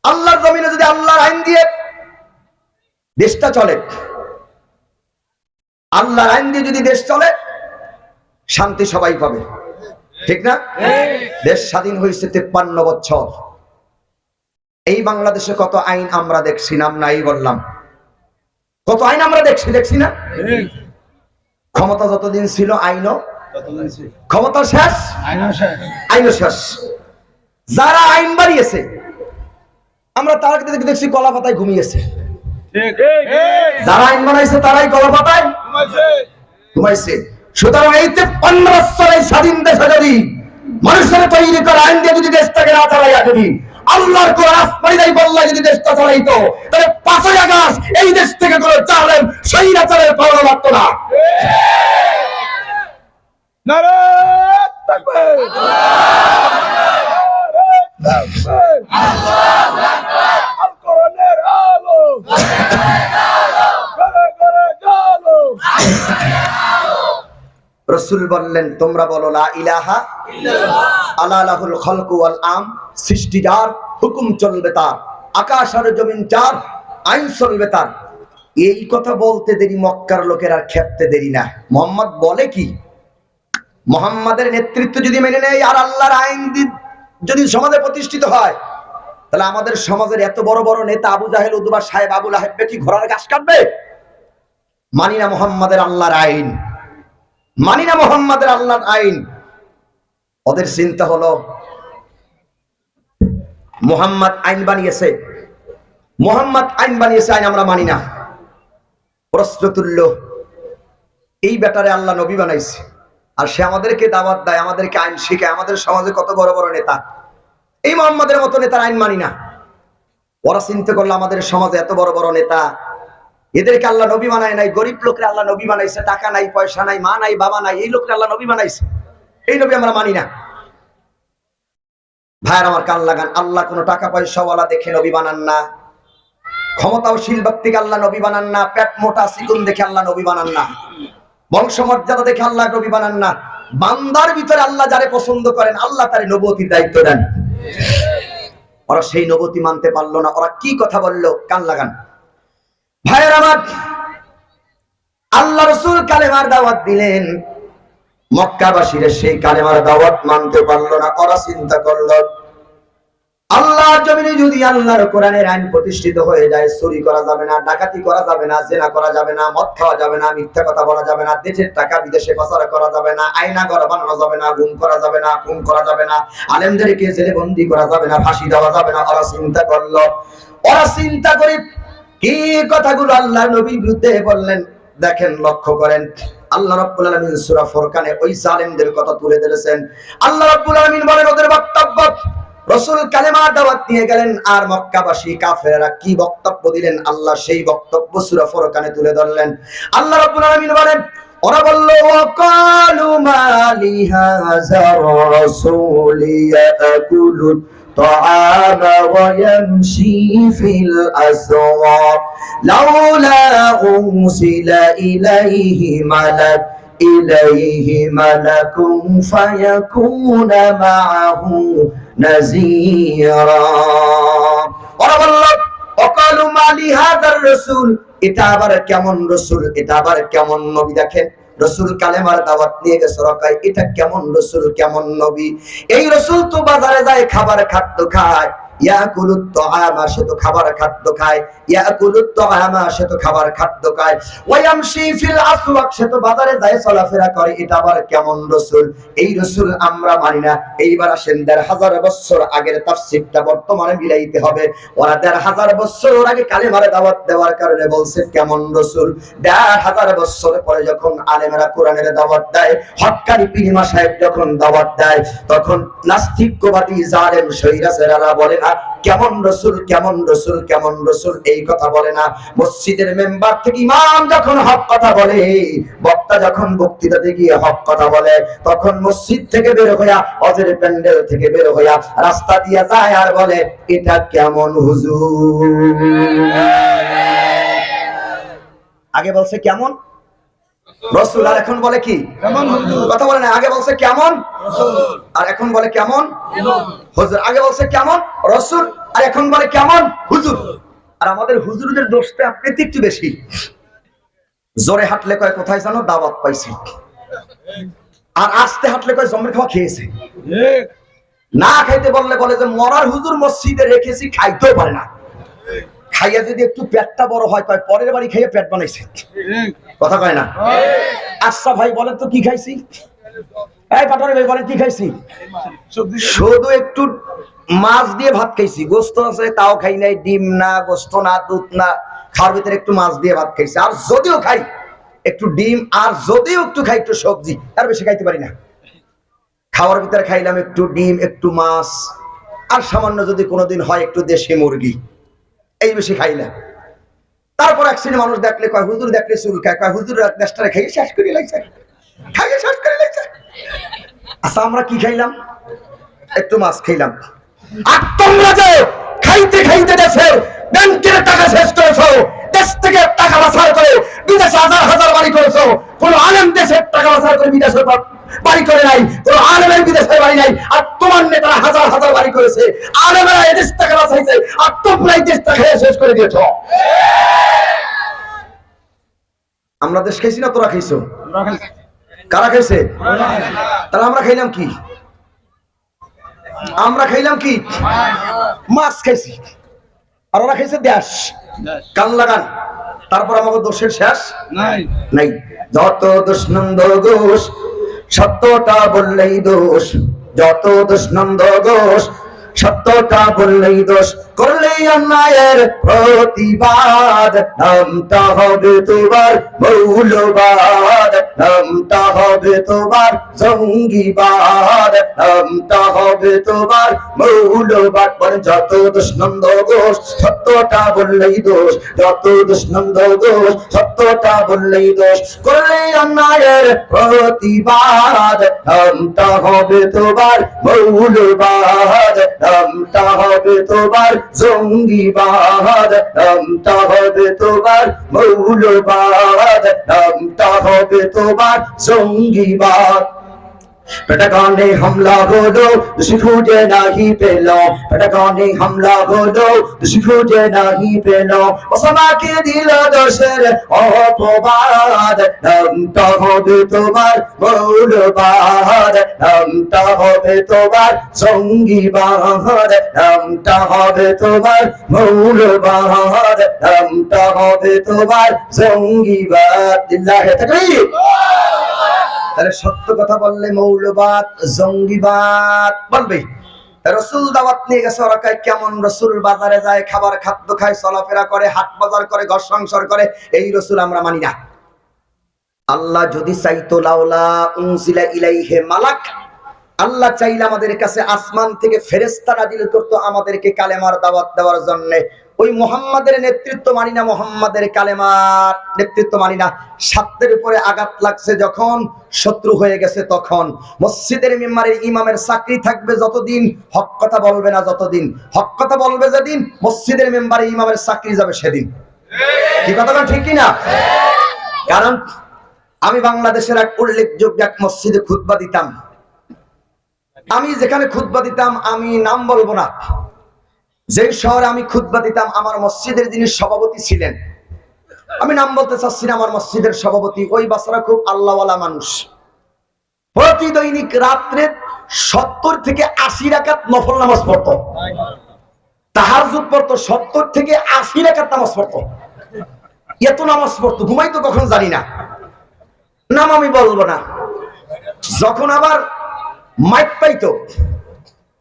আল্লাহর জমিনে যদি আল্লাহর আইন দিয়ে দেশটা চলে, আল্লাহর আইন দিয়ে যদি দেশ চলে, শান্তি সবাই পাবে, ঠিক না? দেশ স্বাধীন হয়েছে 53 বছর। এই বাংলাদেশে কত আইন আমরা দেখছি, নাম নাই বললাম, কত আইন আমরা দেখছি না? ক্ষমতা যতদিন ছিল আইনও ক্ষমতা শেষ, আইনও শেষ। যারা আইন বাড়িয়েছে আমরা তারা দেখছি কলা পাতায় ঘুমিয়েছে। যারা আইন বানাইছে তারাই কলা পাতায় ঘুমাইছে। সুতরাং এই 53 বছরের স্বাধীন দেশে যদি মানুষের তৈরি করা আইন দিয়ে যদি দেশটাকে না চালাইয়া, যদি আল্লাহর কোরআন আসমানি বল্লা যদি দেশটা চালাইতো, তাহলে 5 আগস্ট এই দেশ থেকে কোনো চালের স্বৈরাচারের পাওয়া লাগতো না। নারে তাকবীর, আল্লাহু আকবার, আল কোরআনের আলো, রাসূল বললেন, তোমরা বলো লা ইলাহা ইল্লাল্লাহ, আলা লাহুল খালকু ওয়াল আম, সৃষ্টি যার, হুকুম চলবে তার, আকাশ আর জমিন যার, আইন চলবে তার। এই কথা বলতে দেরি মক্কার লোকের আর খেপতে দেরি না। মুহাম্মদ বলে কি, মুহাম্মাদের নেতৃত্ব যদি মেনে নেয় আর আল্লাহর আইন যদি সমাজে প্রতিষ্ঠিত হয়, তাহলে আমাদের সমাজের এত বড় বড় নেতা আবু জাহেল, উতবা, সাহেব আবু লাহেব কি ঘোড়ার ঘাস কাটবে? মানি না মুহাম্মাদের আল্লাহর আইন, মানি না মুহাম্মাদের আল্লাহর আইন। ওদের চিন্তা হলো মুহাম্মদ আইন বানিয়েছে, মুহাম্মদ আইন বানিয়েছে, আইন আমরা মানি না। প্রশ্ন তুল্য, এই ব্যাটারে আল্লাহ নবী বানাইছে আর সে আমাদেরকে দাওয়াত দেয়, আমাদেরকে আইন শিখায়। আমাদের সমাজে কত বড় বড় নেতা, এই মুহাম্মাদের মতো নেতার আইন মানি না। ওরা চিন্তা করলো আমাদের সমাজে এত বড় বড় নেতা, এদেরকে আল্লাহ নবী বানায় নাই, গরিব লোকরা আল্লাহ নবী বানাইছে, টাকা নাই, পয়সা নাই, মা নাই, বাবা নাই, এই লোকরা আল্লাহ নবী বানাইছে, এই নবী আমরা মানি না। ভাইয়ের আমার, কান লাগান, আল্লাহ কোনো টাকা পয়সাওয়ালা দেখে নবী বানান না, ক্ষমতাশীল ব্যক্তিকে আল্লাহ নবী বানান না, পেট মোটা চিকুন দেখে আল্লাহ নবী বানান না, বংশমর্যাদা দেখে আল্লাহ নবী বানান না। বান্দার ভিতরে আল্লাহ যারে পছন্দ করেন আল্লাহ তারে নবুয়তির দায়িত্ব দেন। ওরা সেই নবুয়তি মানতে পারলো না। ওরা কি কথা বললো, কান লাগান। ভাইয়ের আমার, আল্লাহ রাসূল কালেমার দাওয়াত দিলেন, মক্কাবাসীরা সেই কালেমার দাওয়াত মানতে পারলো না। ওরা চিন্তা করলো, আল্লাহর জমিনে যদি আল্লাহর কোরআনের আইন প্রতিষ্ঠিত হয়ে যায়, চুরি করা যাবে না, ডাকাতি করা যাবে না, জেনা করা যাবে না, মদ খাওয়া যাবে না, মিথ্যা কথা বলা যাবে না, দেশের টাকা বিদেশে পাচার করা যাবে না, আয়না ঘর বানানো যাবে না, গুম করা যাবে না, খুন করা যাবে না, আলেমদেরকে জেলে বন্দী করা যাবে না, ফাঁসি দেওয়া যাবে না। ওরা চিন্তা করলো, ওরা চিন্তা করে কি কথাগুলো আল্লাহর নবীর বিরুদ্ধে বললেন। দেখেন, লক্ষ্য করেন, আল্লাহ রাব্বুল আলামিন সূরা ফুরকানে ওই জালেমদের কথা তুলে ধরেছেন। আল্লাহ রাব্বুল আলামিন বলেন, ওদের বক্তব্য, রাসূল কালেমার দাওয়াত দিয়ে গেলেন আর মক্কাবাসী কাফেররা কি বক্তব্য দিলেন, আল্লাহ সেই বক্তব্য সূরা ফুরকানে তুলে ধরলেন। আল্লাহ রাব্বুল আলামিন বলেন, ওরা বলল, ওয়াকালু মালি হাযার রাসূল ইয়াকুলু الطعام ويمشي في الأسواق لولا أرسل إليه ملك فيكون معه نذيرا। ওরা বলল, وقالوا ما لهذا الرسول, এটা আবার কেমন রসুল, এটা আবার কেমন নবী। দেখেন, রসুল কালেমার দাওয়াত নিয়ে গেছে, রকায় এটা কেমন রসুল, কেমন নবী। এই রসুল তো বাজারে যায়, খাবার খাদ্য খায়, ইয়াকুলুত তাআমা, সে তো খাবার খাদ্য খায়, ইয়াকুলুত তাআমা, সে তো খাবার খাদ্য খায়, ওয়ায়ামশি ফিল আসওয়াক, সে তো বাজারে যায়, চলাফেরা করে, এটা আবার কেমন রাসূল। এই রাসূল আমরা মানি না। এইবার আসেন ১৫০০ বছর আগের তাফসীরটা বর্তমানে মিলাইতে হবে। ওরা ১৫০০ বছর আগে কালেমার দাওয়াত দেওয়ার কারণে বলছে কেমন রাসূল। ১৫০০ বছর পরে যখন আলেমেরা কোরআনের দাওয়াত দেয়, হক্কানি পীর মাশায়েখ যখন দাওয়াত দেয়, তখন নাস্তিক্যবাদী জালেম শৈরাচেরারা বলে না না, কেমন রসুল কেমন রসুল কেমন রসুল এই কথা বলে না। মসজিদের মেম্বার থেকে ইমাম যখন হক কথা বলে, বক্তা যখন বক্তৃতাতে গিয়ে হক কথা বলে, তখন মসজিদ থেকে বের হইয়া, হজের প্যান্ডেল থেকে বের হইয়া রাস্তা দিয়ে যায় আর বলে এটা কেমন হুজুর। আগে বলছে কেমন রসুল, আর এখন বলে কি কথা বলে না। আগে বলছে কেমন আর এখন বলে কেমন হুজুর। আগে বলছে কেমন রসুল আর এখন বলে কেমন হুজুর। আর আমাদের হুজুরদের দোষটা আপনি একটু বেশি। জোরে হাঁটলে কয় কোথায় জানো দাওয়াত পাইছি, আর আস্তে হাঁটলে কয় জমের খাওয়া খেয়েছে। না খাইতে বললে বলে যে মরার হুজুর মসজিদে রেখেছি, খাইতেও পারে না। খাইয়া যদি একটু পেটটা বড় হয় কয় পরের বাড়ি খাইয়া পেট বানাইছে, কথা কয় না। আচ্ছা ভাই বলেন তো কি খাইছি, এই পাটরি ভাই বলেন কি খাইছি? শুধু একটু মাছ দিয়ে ভাত খাইছি, গোস্ত আছে তাও খাই নাই, ডিম না গোস্ত না দুধ না, খাওয়ার ভিতরে একটু মাছ দিয়ে ভাত খাইছি। আর যদিও খাই একটু ডিম, আর যদিও একটু খাই একটু সবজি, আর বেশি খাইতে পারি না। খাওয়ার ভিতরে খাইলাম একটু ডিম একটু মাছ, আর সামান্য যদি কোনোদিন হয় একটু দেশি মুরগি, এই বেশি খাইলাম। তারপর এক শ্রেণী মানুষ দেখলে কয় হুজুর দেখলে চুল খায়, কয় হুজুর দেশটারে খাইয়ে শেষ করে লাগছে, খাইয়ে শেষ করে লাগছে। আচ্ছা আমরা কি খাইলাম? একটু মাছ খাইলাম। আর তোমরা যে খাইতে খাইতে দেশের ব্যাংকের টাকা শেষ করেছো, দেশ থেকে টাকা পাচার করে বিদেশে হাজার হাজার বাড়ি করেছো, কোন আলেম দেশের টাকা পাচার করে বিদেশে বাড়ি করে নাই, কোন আলেমের বিদেশের বাড়ি নাই। আর তোমার নেতারা হাজার হাজার বাড়ি করেছে, আলেমেরা এদেশ টাকা বাঁচাইছে, আর তোমরা এই দেশটা খেয়ে শেষ করে দিয়েছো। আমরা দেশ খাইছি না তোরা খাইছো? কারা খাইছে? তাহলে আমরা খাইলাম কি? আমরা খাইলাম কি? মাছ খাইছি, আর ওরা খাইছে দেশ। কান লাগান, তারপর আমাকে দোষের শেষ নাই। যত দোষ নন্দ ঘোষ, সত্যটা বললেই দোষ। যত দোষ নন্দ ঘোষ, সত্যটা বললেই দোষ। করলেই অন্যায়ের প্রতিবাদ, নামটা হবে তোমার মৌলবাদ, নামটা হবে তোমার জঙ্গিবাদ, নামটা হবে তোমার মৌলবাদ। বলে যত দোষ নন্দ ঘোষ, সত্যটা বললেই দোষ। যত দোষ নন্দ ঘোষ, সত্যটা বললেই দোষ। করলেই অন্যায়ের প্রতিবাদ, নামটা হবে তোমার মৌলবাদ, নামটা হবে তোমার জঙ্গিবাদ, নামটা হবে তোমার মৌলবাদ, নামটা হবে তোমার জঙ্গিবাদ। পেটাগনে হামলা হলো, দুশি খুঁজে নাহি পেল। পেটাগনে হামলা হলো, দুশি খুঁজে নাহি পেল। ওসামাকে দিল দোষের অপবাদ, নামটা হবে তোমার মৌলবাদ, নামটা হবে তোমার জঙ্গিবাদ, নামটা হবে তোমার মৌলবাদ, নামটা হবে তোমার জঙ্গিবাদ। লিল্লাহি তাকবীর। তাহলে সত্য কথা বললে মৌলবাদ জঙ্গিবাদ বলবে। রসুল দাওয়াত নিয়ে গেছে, ওরা কয় কেমন রসুল? বাজারে যায়, খাবার খাদ্য খায়, চলাফেরা করে, হাট বাজার করে, ঘর সংসার করে, এই রসুল আমরা মানি না। আল্লাহ যদি চাইতো লাউলা উনজিলা ইলাইহি মালাক, আল্লাহ চাইলে আমাদের কাছে আসমান থেকে ফেরেশতা নাজিল করতো আমাদেরকে কালেমার দাওয়াত দেওয়ার জন্য। ওই মুহাম্মাদের নেতৃত্ব মানি না, মুহাম্মাদের কালেমার নেতৃত্ব মানি না। স্বার্থের উপরে আঘাত লাগছে যখন, শত্রু হয়ে গেছে তখন। মসজিদের মিম্বারে ইমামের চাকরি থাকবে যতদিন, হক কথা বলবে না যতদিন। হক কথা বলবে যেদিন, মসজিদের মিম্বারে ইমামের চাকরি যাবে সেদিন। কি কথা ঠিক কিনা? কারণ আমি বাংলাদেশের এক উল্লেখযোগ্য এক মসজিদে খুতবা দিতাম। আমি যেখানে খুতবা দিতাম, আমি নাম বলবো না, যে শহরে আমি খুতবা দিতাম, আমার মসজিদের যিনি সভাপতি ছিলেন, আমি নাম বলতে চাচ্ছি না, আমার মসজিদের সভাপতি, ওই বাচ্চারা খুব আল্লাহওয়ালা মানুষ। প্রতি দৈনিক রাত্রে 70 থেকে 80 রাকাত নফল নামাজ পড়তো, তাহাজ্জুদ পড়তো, 70 থেকে 80 রাকাত নামাজ পড়তো। এত নামাজ পড়তো, ঘুমাইতো কখন জানি না, নাম আমি বলবো না। যখন আবার মাইক পাইতো,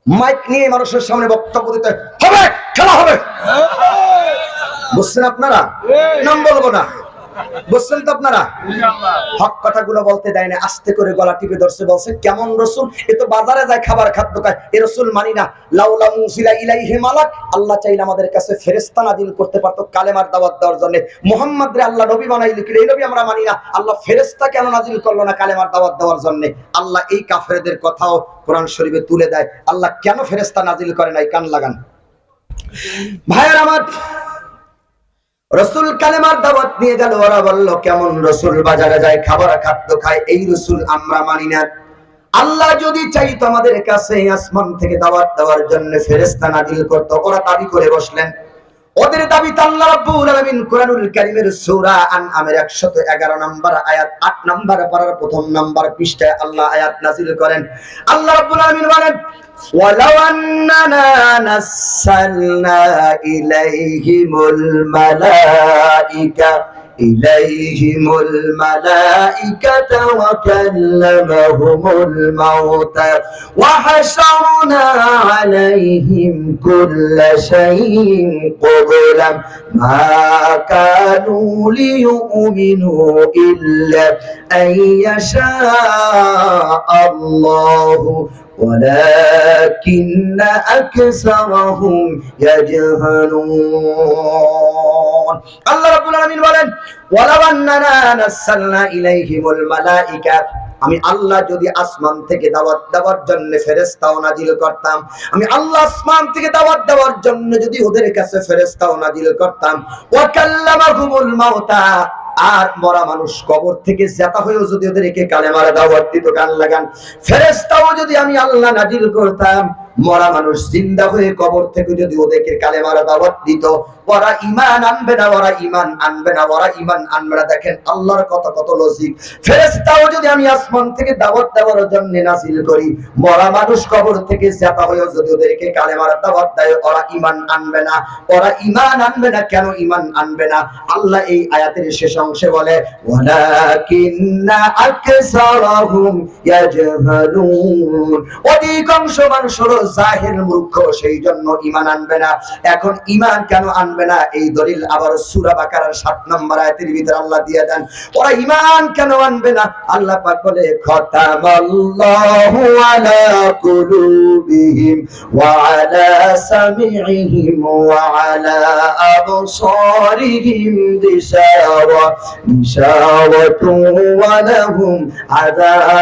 মাইক নিয়ে মানুষের সামনে বক্তব্য দিতে হবে, খেলা হবে, বুঝছেন আপনারা? নাম বলবো না। বুঝছেন তো আপনারা? হক কথাগুলো বলতে দেয় না, আস্তে করে গলা টিপে ধরছে, বলছে কেমন রসুল, এ তো বাজারে যায় খাবার খাদ্য খায়, এ রসুল মানি না। লাউলা মুনজিলা ইলাইহি মালাক, আল্লাহ চাইলে আমাদের কাছে ফেরেশতা নাযিল করতে পারতো কালেমার দাওয়াত দেওয়ার জন্য। মুহাম্মদ রে আল্লাহ নবী বানাইলো, কি এই নবী আমরা মানি না, আল্লাহ ফেরেশতা কেন নাযিল করলো না কালেমার দাওয়াত দেওয়ার জন্য? আল্লাহ এই কাফেরদের কথাও কোরআন শরীফে তুলে দেয়, আল্লাহ কেন ফেরেশতা নাযিল করে নাই? কান লাগান ভাইয়ের আমার। রসুল কালেমার দাওয়াত নিয়ে গেল, ওরা বলল কেমন রসুল, বাজারে যায় খাবার খাদ্য খায়, এই রসুল আমরা মানি না। আল্লাহ যদি চাইতো আমাদের কাছে আসমান থেকে দাওয়াত দেওয়ার জন্য ফেরেশতা নাযিল করত। ওরা দাবি করে বসলেন, ওদের দাবিতে আল্লাহ রাব্বুল আলামিন কোরআনুল কারীমের সূরা আনআমের 111 নম্বর আয়াত 8 নম্বর পারার প্রথম নম্বর পৃষ্ঠায় আল্লাহ আয়াত নাযিল করেন। আল্লাহ রাব্বুল আলামিন বলেন, ওয়ালাউ আন্নানা নাসালনা ইলাইহিমুল মালাইকাতা ওয়া কাল্লামাহুমুল মাউতা ওয়া হাশারনা আলাইহিম কুল্লা শাইইন কুবুলাম মা কানু লিয়ুমিনু ইল্লা আইয়াশা আল্লাহু ولكن أكثرهم يجهلون আল্লাহ রাব্বুল আলামিন বলেন, ওয়ালাউ আন্নানা নাসালনা ইলাইহিমুল মালাইকা, আমি আল্লাহ যদি আসমান থেকে দাওয়াত দেওয়ার জন্য ফেরেশতাও নাযিল করতাম, আমি আল্লাহ আসমান থেকে দাওয়াত দেওয়ার জন্য যদি ওদের কাছে ফেরেশতাও নাযিল করতাম, ওয়া কাল্লামাহুমুল মাউতা, আর মরা মানুষ কবর থেকে জেতা হয়েও যদি ওদেরকে কালেমার দাওয়াত দিত, কান লাগান, ফেরেশতাও যদি আমি আল্লাহ নাযিল করতাম, মরা মানুষ জিন্দা হয়ে কবর থেকে যদি ওদেরকে কালেমার দাওয়াত দিত, ওরা ঈমান আনবে না, ওরা ঈমান আনবে না, ওরা ঈমান আনবে না। দেখেন আল্লাহর কত লজিক। ফেরেশতাও যদি আমি আসমান থেকে দাওয়াত দেওয়ার জন্য নাযিল করি, মরা মানুষ কবর থেকে জেতা হয়েও যদি ওদেরকে কালেমার দাওয়াত দেয়, ওরা ঈমান আনবে না, ওরা ঈমান আনবে না। কেন ঈমান আনবে না? আল্লাহ এই আয়াতের শেষ অংশে বলে, ওয়ালাকিন্না আকসারাহুম ইয়াজহালুন, অধিকাংশ মানুষ হলো জাহিল, মূর্খ, সেই জন্য ঈমান আনবে না। এখন ঈমান কেন আনবে না? এই দলিল আবার সূরা বাকারার 7 নম্বর আয়াতের ভিতরে আল্লাহ দিয়ে দেন। ওরা ঈমান কেন আনবে না? আল্লাহ পাক বলে, খাতামাল্লাহু আলা কুলুবিহিম ওয়া আলা সামিইহিম ওয়া আলা আবসারিহিম গিশাওয়াতুন ওয়া লাহুম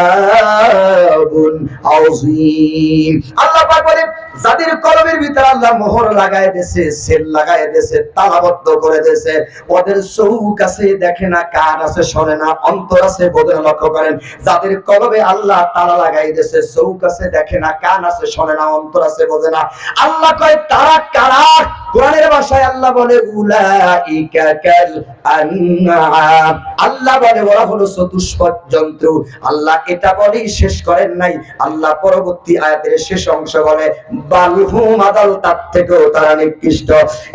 আযাবুন আযীম। আল্লাহ পাক বলে, যাদের কলবের ভিতরে আল্লাহ মোহর লাগায় দিয়েছে, সেল লাগায় দিয়েছে, তালাবদ্ধ করে দিয়েছে, ওদের চোখ আছে দেখে না, কান আছে শোনে না, অন্তর আছে বোঝে না। লক্ষ্য করেন, যাদের কলবে আল্লাহ তালা লাগাই দিয়েছে, চোখ আছে দেখে না, কান আছে শোনে না, অন্তর আছে বোঝে না, আল্লাহ কয় তারা কারা? কোরআনের ভাষায় আল্লাহ বলে, উলাইকা কাল আনআম, আল্লাহ বলে ওরা হলো চতুষ্পদ জন্তু। আল্লাহ এটা বলেই শেষ করেন নাই, আল্লাহ পরবর্তী আয়াতের শেষ অংশ বলে, বালহুম আদাল, তার থেকেও তারা নিকৃষ্ট।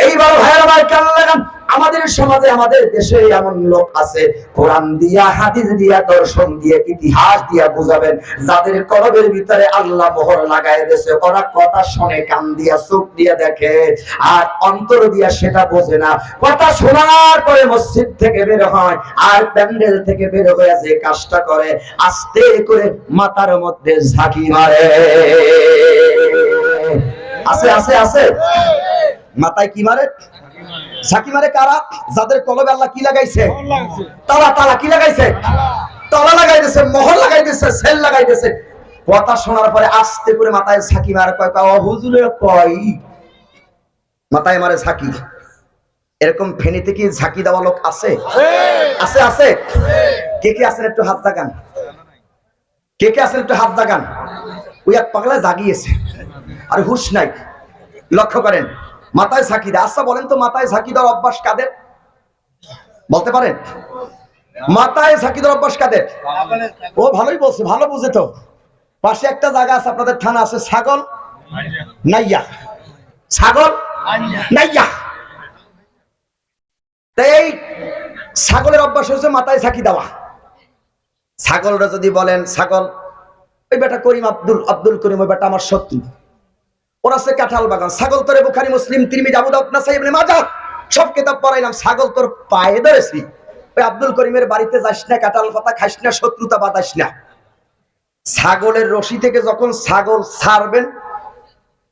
এইবার ভাইরা ভাই কান লাগান, আমাদের সমাজে, আমাদের দেশে এমন লোক আছে, কোরআন দিয়া, হাদিস দিয়া, দর্শন দিয়ে, ইতিহাস দিয়া বুঝাবেন, যাদের কলবের ভিতরে আল্লাহ মোহর লাগায় দিয়েছে, ওরা কথা শুনে কান দিয়া, চোখ দিয়া দেখে, আর অন্তর দিয়া সেটা বোঝে না। কথা শোনার পরে মসজিদ থেকে বের হয়, আর প্যান্ডেল থেকে বের হয়ে যে কাজটা করে, আস্তে করে মাথার মধ্যে ঝাঁকি মারে। আছে আছে আছে, মাথায় কি মারে? ঝাঁকি মারে। কারা? যাদের কলবে আল্লাহ কি লাগাইছে? তালা কি লাগাইছে? তালা লাগাই দিয়েছে, মোহর লাগাই দিয়েছে, সেল লাগাই দিয়েছে। কথা শোনার পরে আস্তে করে মাথায় ঝাঁকি মারে। কয় হুজুরে কয় মাথায় মারে ঝাঁকি। এরকম ফেনীতে কি ঝাঁকি দেওয়া লোক আছে? আছে আছে। কে কে আছেন একটু হাত জাগান, কে কে আছেন একটু হাত জাগান। ওই এক পাগলা জাগিয়েছে আর হুশ নাই। লক্ষ্য করেন, মাথায় ঝাঁকি দেয়। আচ্ছা বলেন তো, মাথায় ঝাঁকি দেওয়ার অভ্যাস কাদের? বলতে পারেন? মাথায় ঝাঁকি দেওয়ার অভ্যাস কাদের? ও ভালোই বলছে, ভালো বুঝে তো। পাশে একটা জায়গা আছে, আপনাদের থানা আছে, ছাগল নাইয়া, ছাগল নাইয়া। এই ছাগলের অভ্যাস হচ্ছে মাথায় ঝাঁকি দেওয়া। ছাগলরা যদি বলেন, ছাগল ওই বেটা করিম, আব্দুল করিম, ওই বেটা আমার শত্রু, ওরা সে কাঁঠাল বাগান, ছাগল তোরে বুখারী, মুসলিম, তিরমিজি, আবু দাউদ, নাসাই, ইবনে মাজাহ সব কিতাব পড়াইলাম, ছাগল তোর পায়ে ধরেছি, ওই আব্দুল করিমের বাড়িতে যাস না, কাঁঠাল পাতা খাস না, শত্রুতা বাতাস না। ছাগলের রশি থেকে যখন ছাগল ছাড়বেন,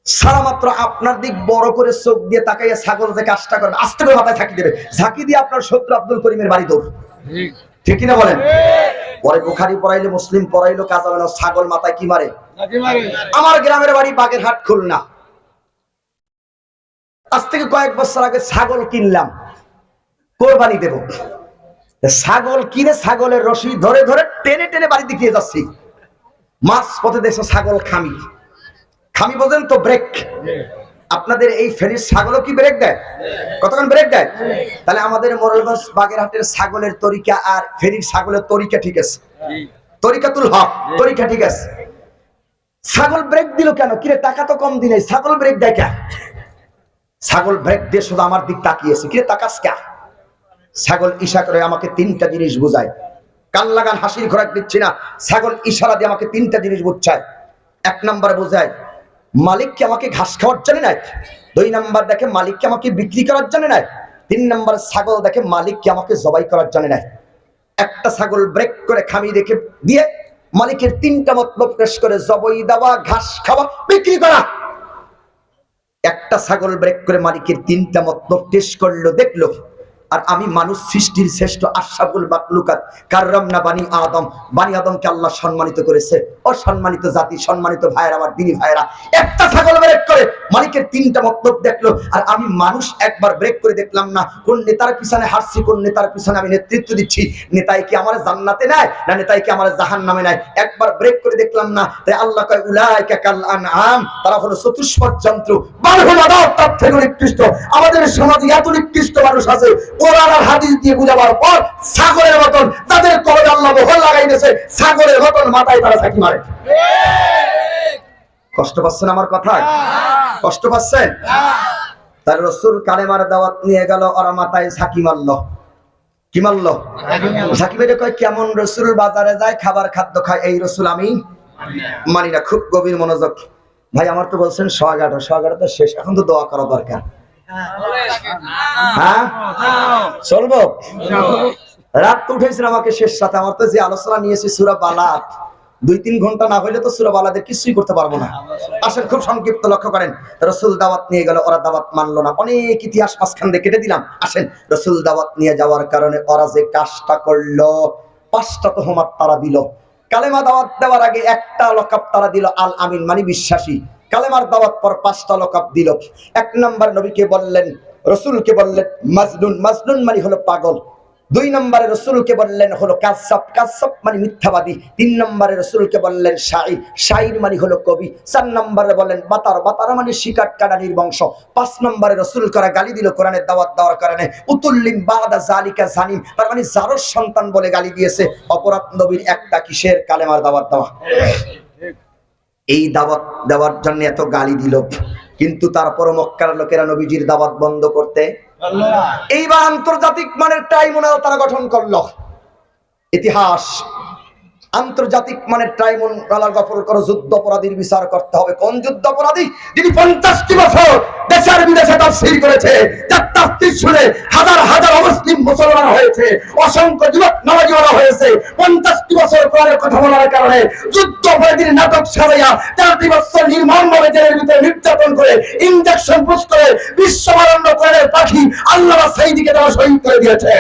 সারা মাত্র আপনার দিক বড় করে চোখ দিয়ে তাকাইয়া ছাগল যে কাজটা করবে আস্তে করে মাথায় ঝাঁকি দেবে, ঝাঁকি দিয়ে আপনার শত্রু আব্দুল করিমের বাড়ি দৌড়। ঠিক কিনা বলেন? পরে বুখারী পড়াইলে, মুসলিম পড়াইলো, কাজ হবে না, ছাগল মাথায় কি মারে? আমার গ্রামের বাড়ি বাগেরহাট, খুলনা। আজ থেকে কয়েক বছর আগে ছাগল কিনলাম, কোরবানি দেব। ছাগল কিনে ছাগলের রশি ধরে ধরে টেনে টেনে বাড়ি দিকে যাচ্ছি। মাছ পথে দেখছো ছাগল খামি, খামি বোঝেন তো? ব্রেক। আপনাদের এই ফেরির ছাগলও কি ব্রেক দেয়? কতক্ষণ ব্রেক দেয়? তাহলে আমাদের মোরেলগঞ্জ বাগেরহাটের ছাগলের তরিকা আর ফেরির ছাগলের তরিকা ঠিক আছে? তরিকাতুল হক, তরিকা ঠিক আছে। ছাগল ব্রেক দিল কেন? কিরে টাকা তো কম দিলে, ছাগল ব্রেক দেয় কেন? ছাগল ব্রেক দিয়ে শুধু আমার দিক তাকিয়েছে, কিরে তাকাস কে? ছাগল ইশারা করে আমাকে তিনটা জিনিস বুঝায়। কান লাগান, হাসির খোরাক দিচ্ছি না। ছাগল ইশারা দিয়ে আমাকে তিনটা জিনিস বুঝায়। এক নম্বরে বোঝায় মালিককে আমাকে ঘাস খাওয়ার জন্য নাই। দুই নাম্বার দেখে মালিককে আমাকে বিক্রি করার জন্য নাই। তিন নাম্বার ছাগল দেখে মালিককে আমাকে জবাই করার জন্য নাই। একটা ছাগল ব্রেক করে খামি রেখে দিয়ে মালিকের তিনটা মতলব পেশ করে, জবাই দেওয়া, ঘাস খাওয়া, বিক্রি করা। একটা ছাগল ব্রেক করে মালিকের তিনটা মতলব টেস্ট করলো, দেখলো। আর আমি মানুষ সৃষ্টির শ্রেষ্ঠ, আশরাফুল মাখলুকাত, কাররামনা বানি আদম। বানি আদমকে আল্লাহ সম্মানিত করেছে। অসম্মানিত জাতি, সম্মানিত ভাইয়েরা, আমার দিনী ভাইয়েরা, একটা ছাগল ব্রেক করে মালিকের তিনটা মতলব দেখলো। আর আমি মানুষ একবার ব্রেক করে দেখলাম না কোন নেতার পিছনে হাঁটছি, কোন নেতার পিছনে আমি নেতৃত্ব দিচ্ছি। নেতাই কি আমার জান্নাতে নেয় না নেতাই কি আমার জাহান্নামে নেয়? একবার ব্রেক করে দেখলাম না। তাই আল্লাহ কয় উলাইকা কাল আনআম, তারা হলো চতুষ্পদ যন্ত্র। বালহুম আদাব, তার থেকে নিকৃষ্ট। আমাদের সমাজে এত নিকৃষ্ট মানুষ আছে, কোরআন আর হাদিস দিয়ে বুঝাবার পর ছাগলের মতন তাদের কলবে আল্লাহ মোহর লাগাই দিয়েছে, ছাগলের মতন মাথায় তারা ঝাঁকি মারে। কষ্ট পাচ্ছেন আমার কথায়? কষ্ট পাচ্ছেন? তার রাসূল কালেমার দাওয়াত নিয়ে গেল, ওরা মাথায় ঝাঁকি মারলো। কি মারলো? ঝাঁকি মেরে কয় কেমন রাসূল বাজারে যায়, খাবার খাদ্য খায়, এই রাসূল আমি মানি না। খুব গভীর মনোযোগ। ভাই আমার তো বলছেন সোয়াগাটা তো শেষ, এখন তো দোয়া করা দরকার। হ্যাঁ চলবো? রাত তো উঠেছিল আমাকে শেষ সাথে। আমার তো যে আলোচনা নিয়েছি সূরা বালাদ, 2-3 ঘন্টা না হইলে তো সূরা বালাদের কিছুই করতে পারবো না। আসেন খুব সংক্ষিপ্ত লক্ষ্য করেন। রাসূল দাওয়াত নিয়ে গেল, ওরা দাওয়াত মানলো না। অনেক ইতিহাস মাঝখান দিয়ে কেটে দিলাম। আসেন, রাসূল দাওয়াত নিয়ে যাওয়ার কারণে ওরা যে কাজটা করলো, 5টা তোহমত তারা দিল। কালেমা দাওয়াত দেওয়ার আগে একটা লকাব তারা দিল, আল আমিন, মানে বিশ্বাসী। কালেমার দাওয়াত পর 5টা লকাব দিল। 1 নম্বর নবীকে বললেন, রাসূলকে বললেন মাজনুন, মাজনুন মানে হলো পাগল। 2 নম্বরে রাসূলকে বললেন হলো কাযযাব, কাযযাব মানে মিথ্যাবাদী। 3 নম্বরে রাসূলকে বললেন শাঈর, শাঈর মানে হলো কবি। 4 নম্বরে বললেন বাতার, বাতার মানে শিকার কাটানির বংশ। 5 নম্বরে রাসূল করা গালি দিল কোরআনের দাওয়াত দেওয়ার কারণে, উতুল্লিম বাদা জালিকা জানিম, তার মানে জারর সন্তান বলে গালি দিয়েছে। অপরাধ নবীর একটা কিসের? কালেমার দাওয়াত দেওয়া। এই দাওয়াত দেওয়ার জন্য এত গালি দিল, কিন্তু তারপর মক্কার লোকেরা নবীজির দাওয়াত বন্ধ করতে। এইবার আন্তর্জাতিক মানের ট্রাইব্যুনাল তারা গঠন করলো। ইতিহাস, আন্তর্জাতিক মানের ট্রাইব্যুনাল গঠন করো, যুদ্ধ অপরাধীর বিচার করতে হবে। কোন যুদ্ধ অপরাধী? যিনি 50টি বছর দেশের বিদেশে তাফসীর করেছে, যার তাফসীর শুনে হাজার হাজার অমুসলিম মুসলমান হয়েছে, অসংখ্য যুবক নামাজি হয়েছে। 50টি বছর কোরআনের কথা বলার কারণে যুদ্ধ অপরাধীর নাটক সাজাইয়া 4টি বছর নির্মমভাবে জেলের ভিতরে নির্যাতন করে, ইনজেকশন পুশ করে বিশ্বমানন্দ কোরআনের পাখি আল্লামা সাঈদীকে তারা শহীদ করে দিয়েছে।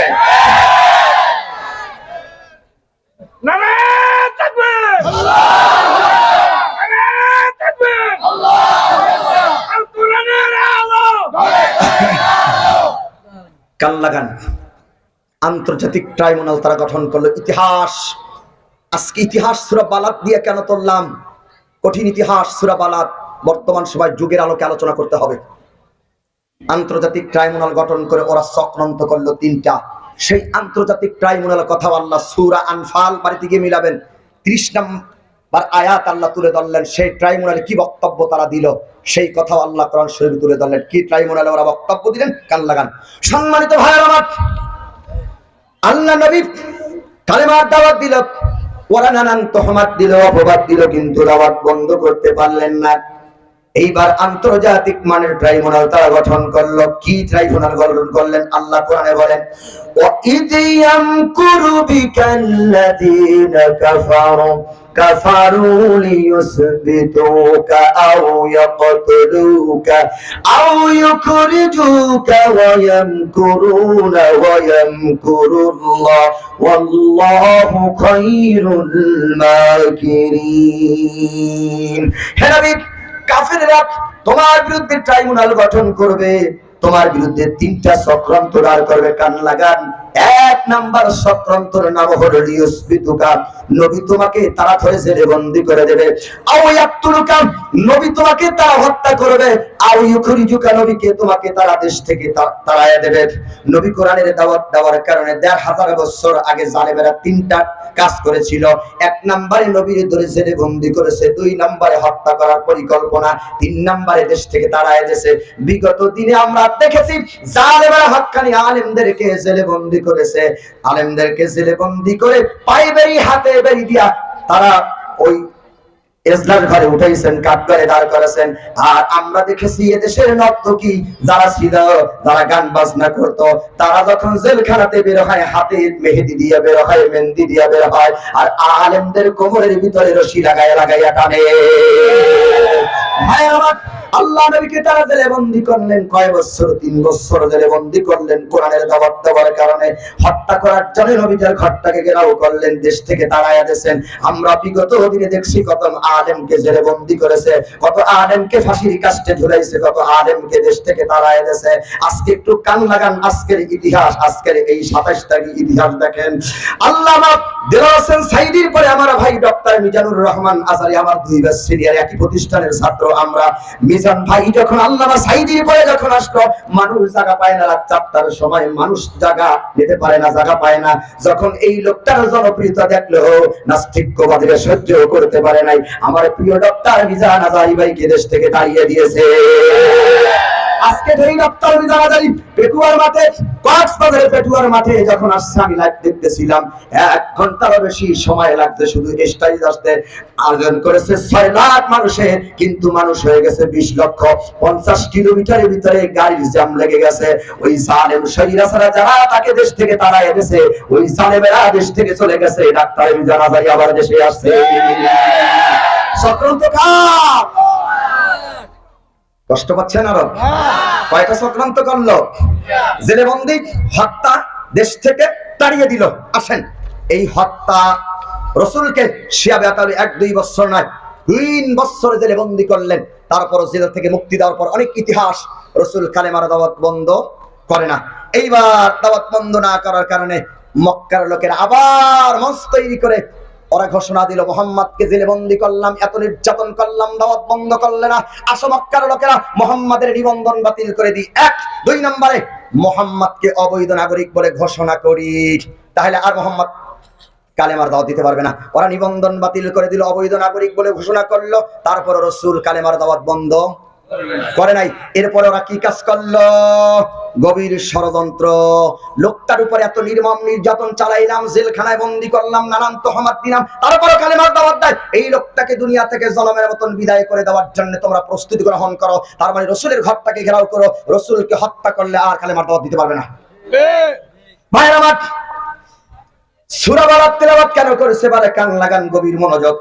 নারায়ে তাকবীর! নারায়ে তাকবীর! আল কোরআনের আলো! কান লাগান। আন্তর্জাতিক ট্রাইব্যুনাল তারা গঠন করলো। ইতিহাস, আজকে ইতিহাস সূরা বালাদ দিয়ে কেন তুললাম? কঠিন ইতিহাস সূরা বালাদ বর্তমান সময় যুগের আলোকে আলোচনা করতে হবে। আন্তর্জাতিক ট্রাইব্যুনাল গঠন করে ওরা চক্রান্ত করলো 3টা। সেই আন্তর্জাতিক ট্রাইব্যুনালের কথা আল্লাহ সূরা আনফাল বাড়িতে গিয়ে মিলাবেন, 30 নম্বর আয়াত আল্লাহ তুলে ধরলেন। সেই ট্রাইব্যুনালে কি বক্তব্য তারা দিল, সেই কথা আল্লাহ কোরআন শরীফে তুলে ধরলেন। কি ট্রাইব্যুনালে ওরা বক্তব্য দিলেন? কান লাগান। সম্মানিত ভাইয়েরা আমার, আল্লাহ নবী কালেমার দাওয়াত দিল, ওরা নানান তোহমাত দিল, অপবাদ দিল, কিন্তু দাওয়াত বন্ধ করতে পারলেন না। এইবার আন্তর্জাতিক মানের ট্রাইব্যুনাল তারা গঠন করলো। কি ট্রাইব্যুনাল গঠন করলেন? আল্লাহ কোরআনে বলেন, وَإِذْ يَمْكُرُ بِكَ الَّذِينَ كَفَرُوا لِيُثْبِتُوكَ أَوْ يَقْتُلُوكَ أَوْ يُخْرِجُوكَ وَيَمْكُرُونَ وَيَمْكُرُ اللَّهُ وَاللَّهُ خَيْرُ الْمَاكِرِينَ। হে নবী, কাফেররা তোমার বিরুদ্ধে ট্রাইব্যুনাল গঠন করবে, তোমার বিরুদ্ধে 3টা চক্রান্ত দাঁড় করবে। কান লাগান। 1 নাম্বার চক্রান্তর নাম হলো লিউসবিতুকা, নবী তোমাকে তারা ধরে জেলে বন্দী করে দেবে। আও ইয়াকতুলুকা, নবী তোমাকে তারা হত্যা করবে। আও ইউখরিজুকা, নবীকে তোমাকে তারা দেশ থেকে তাড়ায় দেবে। নবী কোরআনের দাওয়াত দেওয়ার কারণে 1500 বছর আগে জালেমেরা 3টা কাজ করেছিল। 1 নম্বরে নবীর ধরে জেলে বন্দী করেছে, 2 নম্বরে হত্যা করার পরিকল্পনা, 3 নম্বরে দেশ থেকে তাড়ায় দিয়েছে। বিগত দিনে আমরা দেখেছি জালেমেরা হক্কানি আলেমদেরকে জেলে বন্দী করেছে। আলেমদেরকে জেলে বন্দী করে পায়ে বেরি হাতে বেরি দিয়া তারা ওই এজলার ঘরে উঠাইছেন, কাঠগড়ে দাঁড় করেছেন। আর আমরা দেখেছি এদেশের নর্তকী যারা ছিল, যারা গান বাজনা করত, তারা যখন জেলখানাতে বের হয় হাতে মেহেদি দিয়ে বের হয়, মেহেন্দি দিয়ে বের হয়, আর আলেমদের কোমরের ভিতরে রশি লাগাইয়া টানে। ভাই আমার, আল্লাহ নবীকে তারা জেলে বন্দী করলেন কয় বছর? 3 বছর জেলে বন্দী করলেন কোরআনের দাওয়াত দেওয়ার কারণে। হত্যা করার জন্য নবীদের ঘরটাকে ঘেরাও করলেন, দেশ থেকে তাড়াইয়া দিয়েছেন। আমরা বিগত দিনে দেখছি কত আলেমকে জেলে বন্দী করেছে, কত আলেমকে ফাঁসির কাস্টে ঝুলাইছে, কত আলেমকে দেশ থেকে তাড়াইয়া দিয়েছে। আজকে একটু কান লাগান, আজকের ইতিহাস, আজকের এই 27 তারিখ ইতিহাস দেখেন। আল্লামা দেলোয়ার হোসেন সাঈদীর পরে আমার ভাই ডক্টর মিজানুর রহমান আজারি, আমার 2 ব্যাচ সিনিয়র, একই প্রতিষ্ঠানের ছাত্র আমরা। মিজান ভাই যখন আল্লামা সাঈদীর পরে যখন আসলো, মানুষ জায়গা পায় না, রাত 4টার সময় মানুষ জায়গা নিতে পারে না, জায়গা পায় না। যখন এই লোকটার জনপ্রিয়তা দেখলো, নাস্তিক্যবাদীরা সহ্য করতে পারে নাই, আমার প্রিয় ডক্টর মিজান আজারি ভাইকে দেশ থেকে তাড়িয়ে দিয়েছে। আজকে ধরি ডক্টর মিজান আজারি পেটুয়ার মাঠে, কক্সবাজারের পেটুয়ার মাঠে যখন আসছে, আমি লাইভ দেখতেছিলাম, 1 ঘন্টারও বেশি সময় লাগছে শুধু স্টেজ আসতে। আয়োজন করেছে 6 লাখ মানুষের, কিন্তু মানুষ হয়ে গেছে 20 লক্ষ। 50 কিলোমিটারের ভিতরে গাড়ির জ্যাম লেগে গেছে। ওই জালেম শহীদারা যারা তাকে দেশ থেকে তাড়ায় এনেছে, ওই জালেমেরা দেশ থেকে চলে গেছে, ডাক্তার মিজান আজারি আবার দেশে আসছে। চক্রান্ত কার? কষ্ট পাচ্ছেন আরো? কয়টা চক্রান্ত করলো? জেলে বন্দী, হত্যা, দেশ থেকে তাড়িয়ে দিল। আসেন, এই হত্যা রাসূলকে শিয়া বেতালি 1-2 বছর নয়, 3 বছর জেলে বন্দী করলেন। তারপর জেল থেকে মুক্তি দেওয়ার পর অনেক ইতিহাস, রাসূল কালেমার দাওয়াত বন্ধ করে না। এইবার দাওয়াত বন্ধ না করার কারণে মক্কার লোকেরা আবার মঞ্চ তৈরি করে ওরা ঘোষণা দিল, মুহাম্মদকে জেলে বন্দী করলাম, এত নির্যাতন করলাম, দাওয়াত বন্ধ করলে না, আসো মক্কার লোকেরা মুহাম্মাদের নিবন্ধন বাতিল করে দিই। 1-2 নম্বরে মুহাম্মদকে অবৈধ নাগরিক বলে ঘোষণা করি, তাহলে আর মুহাম্মদ কালেমার দাওয়াত দিতে পারবে না। ওরা নিবন্ধন বাতিল করে দিল, অবৈধ নাগরিক বলে ঘোষণা করলো। তারপর রাসূল কালেমার দাওয়াত বন্ধ করে নাই। এরপর ওরা কি কাজ করলো? গভীর ষড়যন্ত্র। লোকটার উপরে এত নির্মম নির্যাতন চালাইলাম, জেলখানায় বন্দী করলাম, নানান তহমাত দিলাম, তারপর কালেমার দাওয়াত দেয়। এই লোকটাকে দুনিয়া থেকে জলমের মতন বিদায় করে দেওয়ার জন্য তোমরা প্রস্তুতি গ্রহণ করো। তার মানে রাসূলের ঘরটাকে ঘেরাও করো, রাসূলকে হত্যা করলে আর কালেমার দাওয়াত দিতে পারবে না। ভাইরা আমার, সূরা বালাত তেলাওয়াত কেন করেছে? বলে কান লাগান, গভীর মনোযোগ।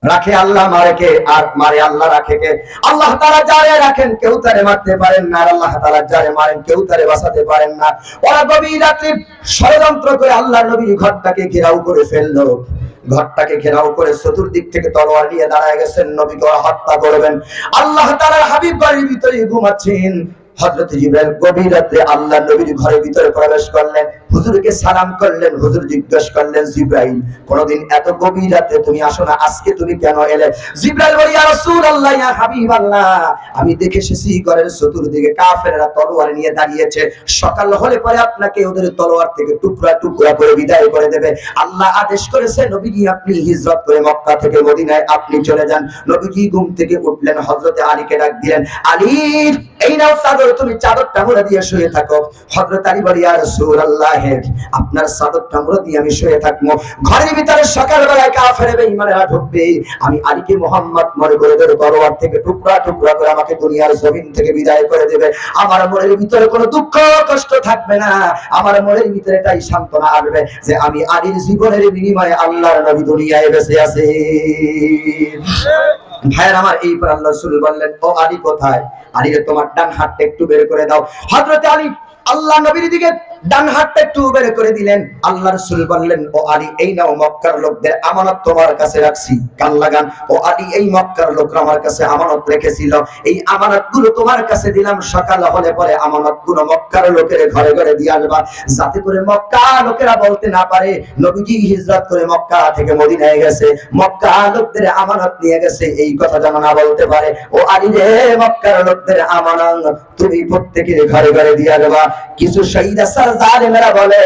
রাখে আল্লাহ, মারে কে? আর মারে আল্লাহ, রাখে কে? আল্লাহ তাআলা যারে রাখেন কেউ তারে মারতে পারেন না, আর আল্লাহ তাআলা যারে মারেন কেউ তারে বাঁচাতে পারেন না। ওরা গভীর রাতে ষড়যন্ত্র করে আল্লাহর নবীর ঘরটাকে ঘেরাও করে ফেললো। ঘরটাকে ঘেরাও করে চতুর্দিক থেকে তলোয়ার নিয়ে দাঁড়ায় গেছেন, নবীকে হত্যা করবেন। আল্লাহ তাআলার হাবিব বাড়ির ভিতরে ঘুমাচ্ছেন। হযরত জিবরাইল গভীর রাতে আল্লাহ নবীর ঘরের ভিতরে প্রবেশ করলেন, হুজুরকে সালাম করলেন। হুজুর জিজ্ঞেস করলেন, জিবরাইল কোনদিন এত গভীর রাতে তুমি আসো না, আজকে তুমি কেন এলে? জিবরাইল বলে, ইয়া রাসূলুল্লাহ, ইয়া হাবিবাল্লাহ, আমি দেখে এসেছি ঘরের চতুর্দিকে কাফেররা তলোয়ার নিয়ে দাঁড়িয়েছে, সকাল হলে পরে আপনাকে ওদের তলোয়ার থেকে টুকরা টুকরা করে বিদায় করে দেবে। আল্লাহ আদেশ করেছে নবীজি আপনি হিজরত করে মক্কা থেকে মদিনায় আপনি চলে যান। নবীজি ঘুম থেকে উঠলেন, হযরত আলীকে ডাক দিলেন, আলী এই নাও চাদর, তুমি চাদরটা মুড়ে দিয়ে শুয়ে থাকো। হযরত আলী বলে, ইয়া রাসূলুল্লাহ, সাহেব, আপনার চাদর টামড়া দিয়ে আমি শুয়ে থাকবো। ঘরের ভিতরে সকালবেলায় কাফের বেঈমানেরা ঢুকবে, আমি আলীকে মোহাম্মদ মনে করে দেব, তরোয়ার থেকে টুকরা টুকরা করে আমাকে দুনিয়ার জমিন থেকে বিদায় করে দেবে। আমার মনের ভিতরে কোনো দুঃখ কষ্ট থাকবে না, আমার মনের ভিতরে এটাই সান্ত্বনা আসবে যে আমি আলীর জীবনের বিনিময়ে আল্লাহর নবী দুনিয়ায় বেঁচে আছে। ভাইয়ের আমার, এই পর আল্লাহ রাসূল বললেন, ও আলী কোথায়? আলীরে তোমার ডান হাতটা একটু বের করে দাও। হযরত আলী আল্লাহ নবীর দিকে ডান হাতটা একটু বের করে দিলেন। আল্লাহ রাসূল বললেন, ও আলী, এই নাও মক্কার লোকদের আমানত তোমার কাছে রাখছি, কান লাগান। ও আলী, এই মক্কার লোকরা আমার কাছে আমানত রেখেছিল, এই আমানতগুলো তোমার কাছে দিলাম। সকাল হলে পরে আমানতগুলো মক্কার লোকের ঘরে ঘরে দিয়ে আসবা, যাতে করে মক্কা লোকেরা বলতে না পারে নবীজি হিজরত করে মক্কা থেকে মদিনায় গেছে, মক্কা লোকদের আমানত নিয়ে গেছে, এই কথা যেন না বলতে পারে। ও আলী রে, মক্কার লোকদের আমানত তুমি প্রত্যেকের ঘরে ঘরে দিয়ে আসবা। কিছু শহীদ জালেমেরা বলে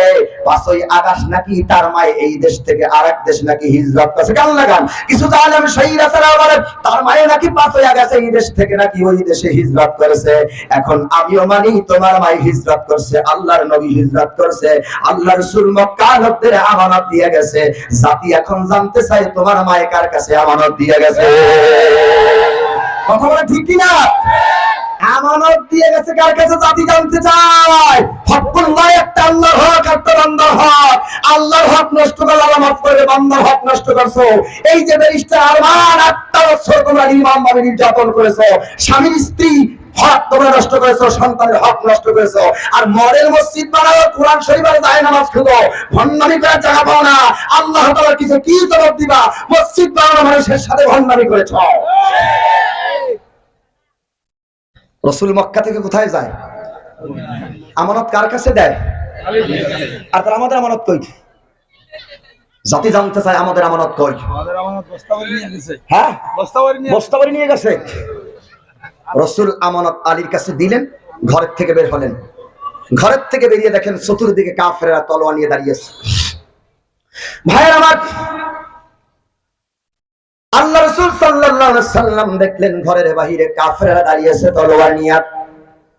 5ই আগস্ট নাকি তার মায়ে এই দেশ থেকে আরেক দেশ নাকি হিজরত করেছে, কান লাগান। কিছু জালেম শহীদ বলে তার মায়ে নাকি 5ই আগস্ট এই দেশ থেকে নাকি ওই দেশে হিজরত করেছে। এখন আমিও মানি তোমার মায়ে হিজরত করছে, আল্লাহর নবী হিজরত করছে, আল্লাহ রাসূল মক্কা লোকদের আমানত দিয়ে গেছে। জাতি এখন জানতে চায় তোমার মায়ে কার কাছে আমানত দিয়ে গেছে। কথা বলে ঠিক কি না? আমানত দিয়ে গেছে কার কাছে জাতি জানতে চায়। হকুল্লাহ একটা আল্লাহর হক, একটা বান্দার হক। আল্লাহর হক নষ্ট করলে আল্লাহ মাফ করে, বান্দার হক নষ্ট করছো। এই যে ব্যারিস্টার আরমান 8টা বছর তোমরা নির্মমভাবে নির্যাতন করেছো, স্বামী স্ত্রী হক তোমরা নষ্ট করেছো, সন্তানের হক নষ্ট করেছো, আর মডেল মসজিদ বানাও, কোরআন শরীফের যায় নামাজ খুঁজো, ভণ্ডামি করার জায়গা পাও না। আল্লাহ তাআলার কিছু কি জবাব দিবা? মসজিদ বানানো মানুষের সাথে ভণ্ডামি করেছো। রাসূল মক্কা থেকে কোথায় যায়? আমানত কার কাছে দেয়? আর তার আমাদের আমানত কই? জাতি জানতে চায় আমাদের আমানত কই? আমাদের আমানত বস্তাবাড়ি নিয়ে গেছে। হ্যাঁ, বস্তাবাড়ি নিয়ে গেছে। রাসূল আমানত আলীর কাছে দিলেন, ঘরের থেকে বের হলেন। ঘরের থেকে বেরিয়ে দেখেন চতুর্দিকে কাফেররা তলোয়ার নিয়ে দাঁড়িয়েছে। ভাইয়ের আমার, আল্লাহ রাসূল সাল্লাল্লাহু আলাইহি সাল্লাম দেখলেন ঘরের বাহিরে কাফেররা দাঁড়িয়েছে তলোয়ার নিয়ে,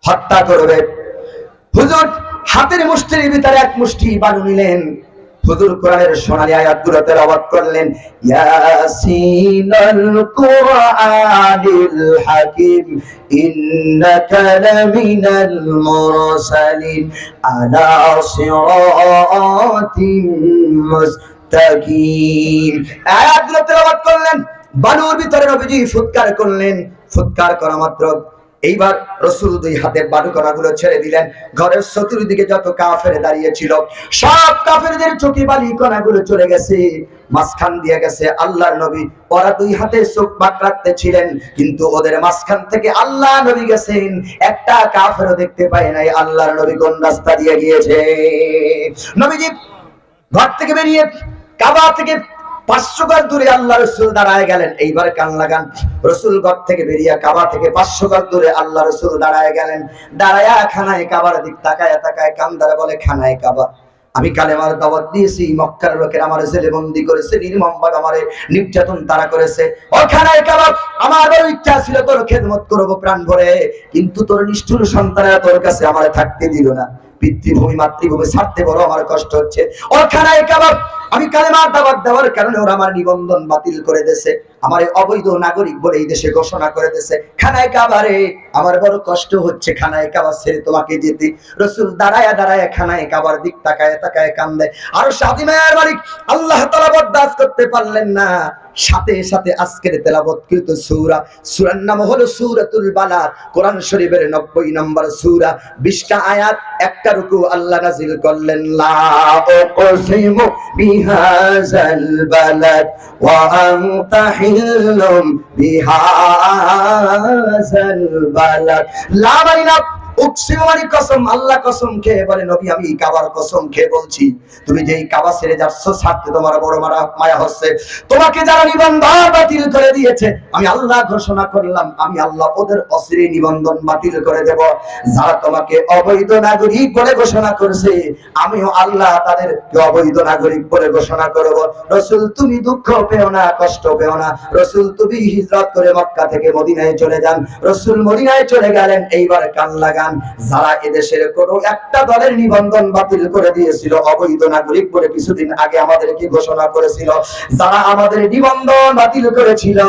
হত্যা করবে। হুজুর হাতের মুষ্টির ভিতরে এক মুষ্টি বালু নিলেন। হুজুর কোরআনের সোনালী আয়াতগুলো তেলাওয়াত করলেন, ইয়াসিনাল কুরআনিল হাকিম ইন্নাকা লামিনাল মুরসালিন আলা সিরাতিম মুস্তাকিম। আয়াতগুলো তেলাওয়াত করলেন, বালুর ভিতরে নবীজি ফুৎকার করলেন। ফুৎকার করা মাত্র এইবার রাসূল দুই হাতে বালু কণাগুলো ছেড়ে দিলেন। ঘরের চতুর্দিকে যত কাফের দাঁড়িয়ে ছিল সব কাফেরদের চোখে বালি কণাগুলো চলে গেছে, মাঝখান দিয়ে গেছে আল্লাহর নবী। ওরা দুই হাতে চোখ বাঁক রাখতে ছিলেন, কিন্তু ওদের মাঝখান থেকে আল্লাহ নবী গেছেন, একটা কাফেরও দেখতে পায় নাই আল্লাহর নবী কোন রাস্তা দিয়ে গিয়েছে। নবীজি ঘর থেকে বেরিয়ে কাবা থেকে 500 গজ দূরে আল্লাহ রাসূল দাঁড়ায় গেলেন। এইবার কান লাগান, রাসূল ঘর থেকে বেরিয়ে কাবা থেকে 500 গজ দূরে আল্লাহ রাসূল দাঁড়ায় গেলেন। দাঁড়ায়া খানায় কাবার দিক তাকায় তাকায় কান্দারে বলে, খানায় কাবা, আমি কালেমার দাওয়াত দিয়েছি, মক্কার লোকের আমার জেলে বন্দী করেছে, নির্মমভাবে আমারে নির্যাতন তারা করেছে। ও খানায় কাবা, আমার বড় ইচ্ছা ছিল তোর খেদমত করব প্রাণ ভরে, কিন্তু তোর নিষ্ঠুর সন্তানেরা তোর কাছে আমারে থাকতে দিল না। পিতৃভূমি মাতৃভূমি ছাড়তে বড় আমার কষ্ট হচ্ছে। ও খানায় কাবা, আমি কালেমার দাওয়াত দেওয়ার কারণে ওরা আমার নিবন্ধন বাতিল করে দিয়েছে, আমার অবৈধ নাগরিক বলে এই দেশে ঘোষণা করে দিয়েছে। খানায় কাবারে আমার বড় কষ্ট হচ্ছে, খানায় কাবা ছেড়ে তোমাকে যেতে। রাসূল দাঁড়ায়া দাঁড়ায়া খানায় কাবার দিক তাকায় তাকায় কান্দে। আর শাদিমায়ের মালিক আল্লাহ তাআলা বরদাস্ত করতে পারলেন না। সাথে সাথে আজকের তেলাওয়াতকৃত সূরা, সূরার নাম হলো সূরাতুল বালাদ, কোরআন শরীফের 90 নম্বর সূরা, 20টা আয়াত, একটা রুকু আল্লাহ নাযিল করলেন, লা উকসিমু বিহাযাল বালাদ ওয়া আনতা হিল্লুম বিহাযাল বালাদ। লা বাইনা উকসিমু মানে কসম, আল্লাহ কসম খেয়ে বলে, নবী আমি কাবার কসম খেয়ে বলছি, তুমি যেই কাবা ছেড়ে যাচ্ছ ছাড়তে তোমার বড় মায়া হচ্ছে। তোমাকে যারা নিবন্ধন বাতিল করে দিয়েছে, আমি আল্লাহ ঘোষণা করলাম, আমি আল্লাহ ওদের অচিরে নিবন্ধন বাতিল করে দেব। যারা তোমাকে অবৈধ নাগরিক বলে ঘোষণা করছে, আমিও আল্লাহ তাদের অবৈধ নাগরিক বলে ঘোষণা করব। রাসূল তুমি দুঃখ পেও না, কষ্ট পেও না। রাসূল তুমি হিজরত করে মক্কা থেকে মদিনায় চলে যান। রাসূল মদিনায় চলে গেলেন। এইবার কান লাগান, যান, যারা এদেশের কোনো একটা দলের নিবন্ধন বাতিল করে দিয়েছিল, অবৈধ নাগরিক বলে কিছুদিন আগে আমাদেরকে ঘোষণা করেছিল, যারা আমাদের নিবন্ধন বাতিল করেছিল,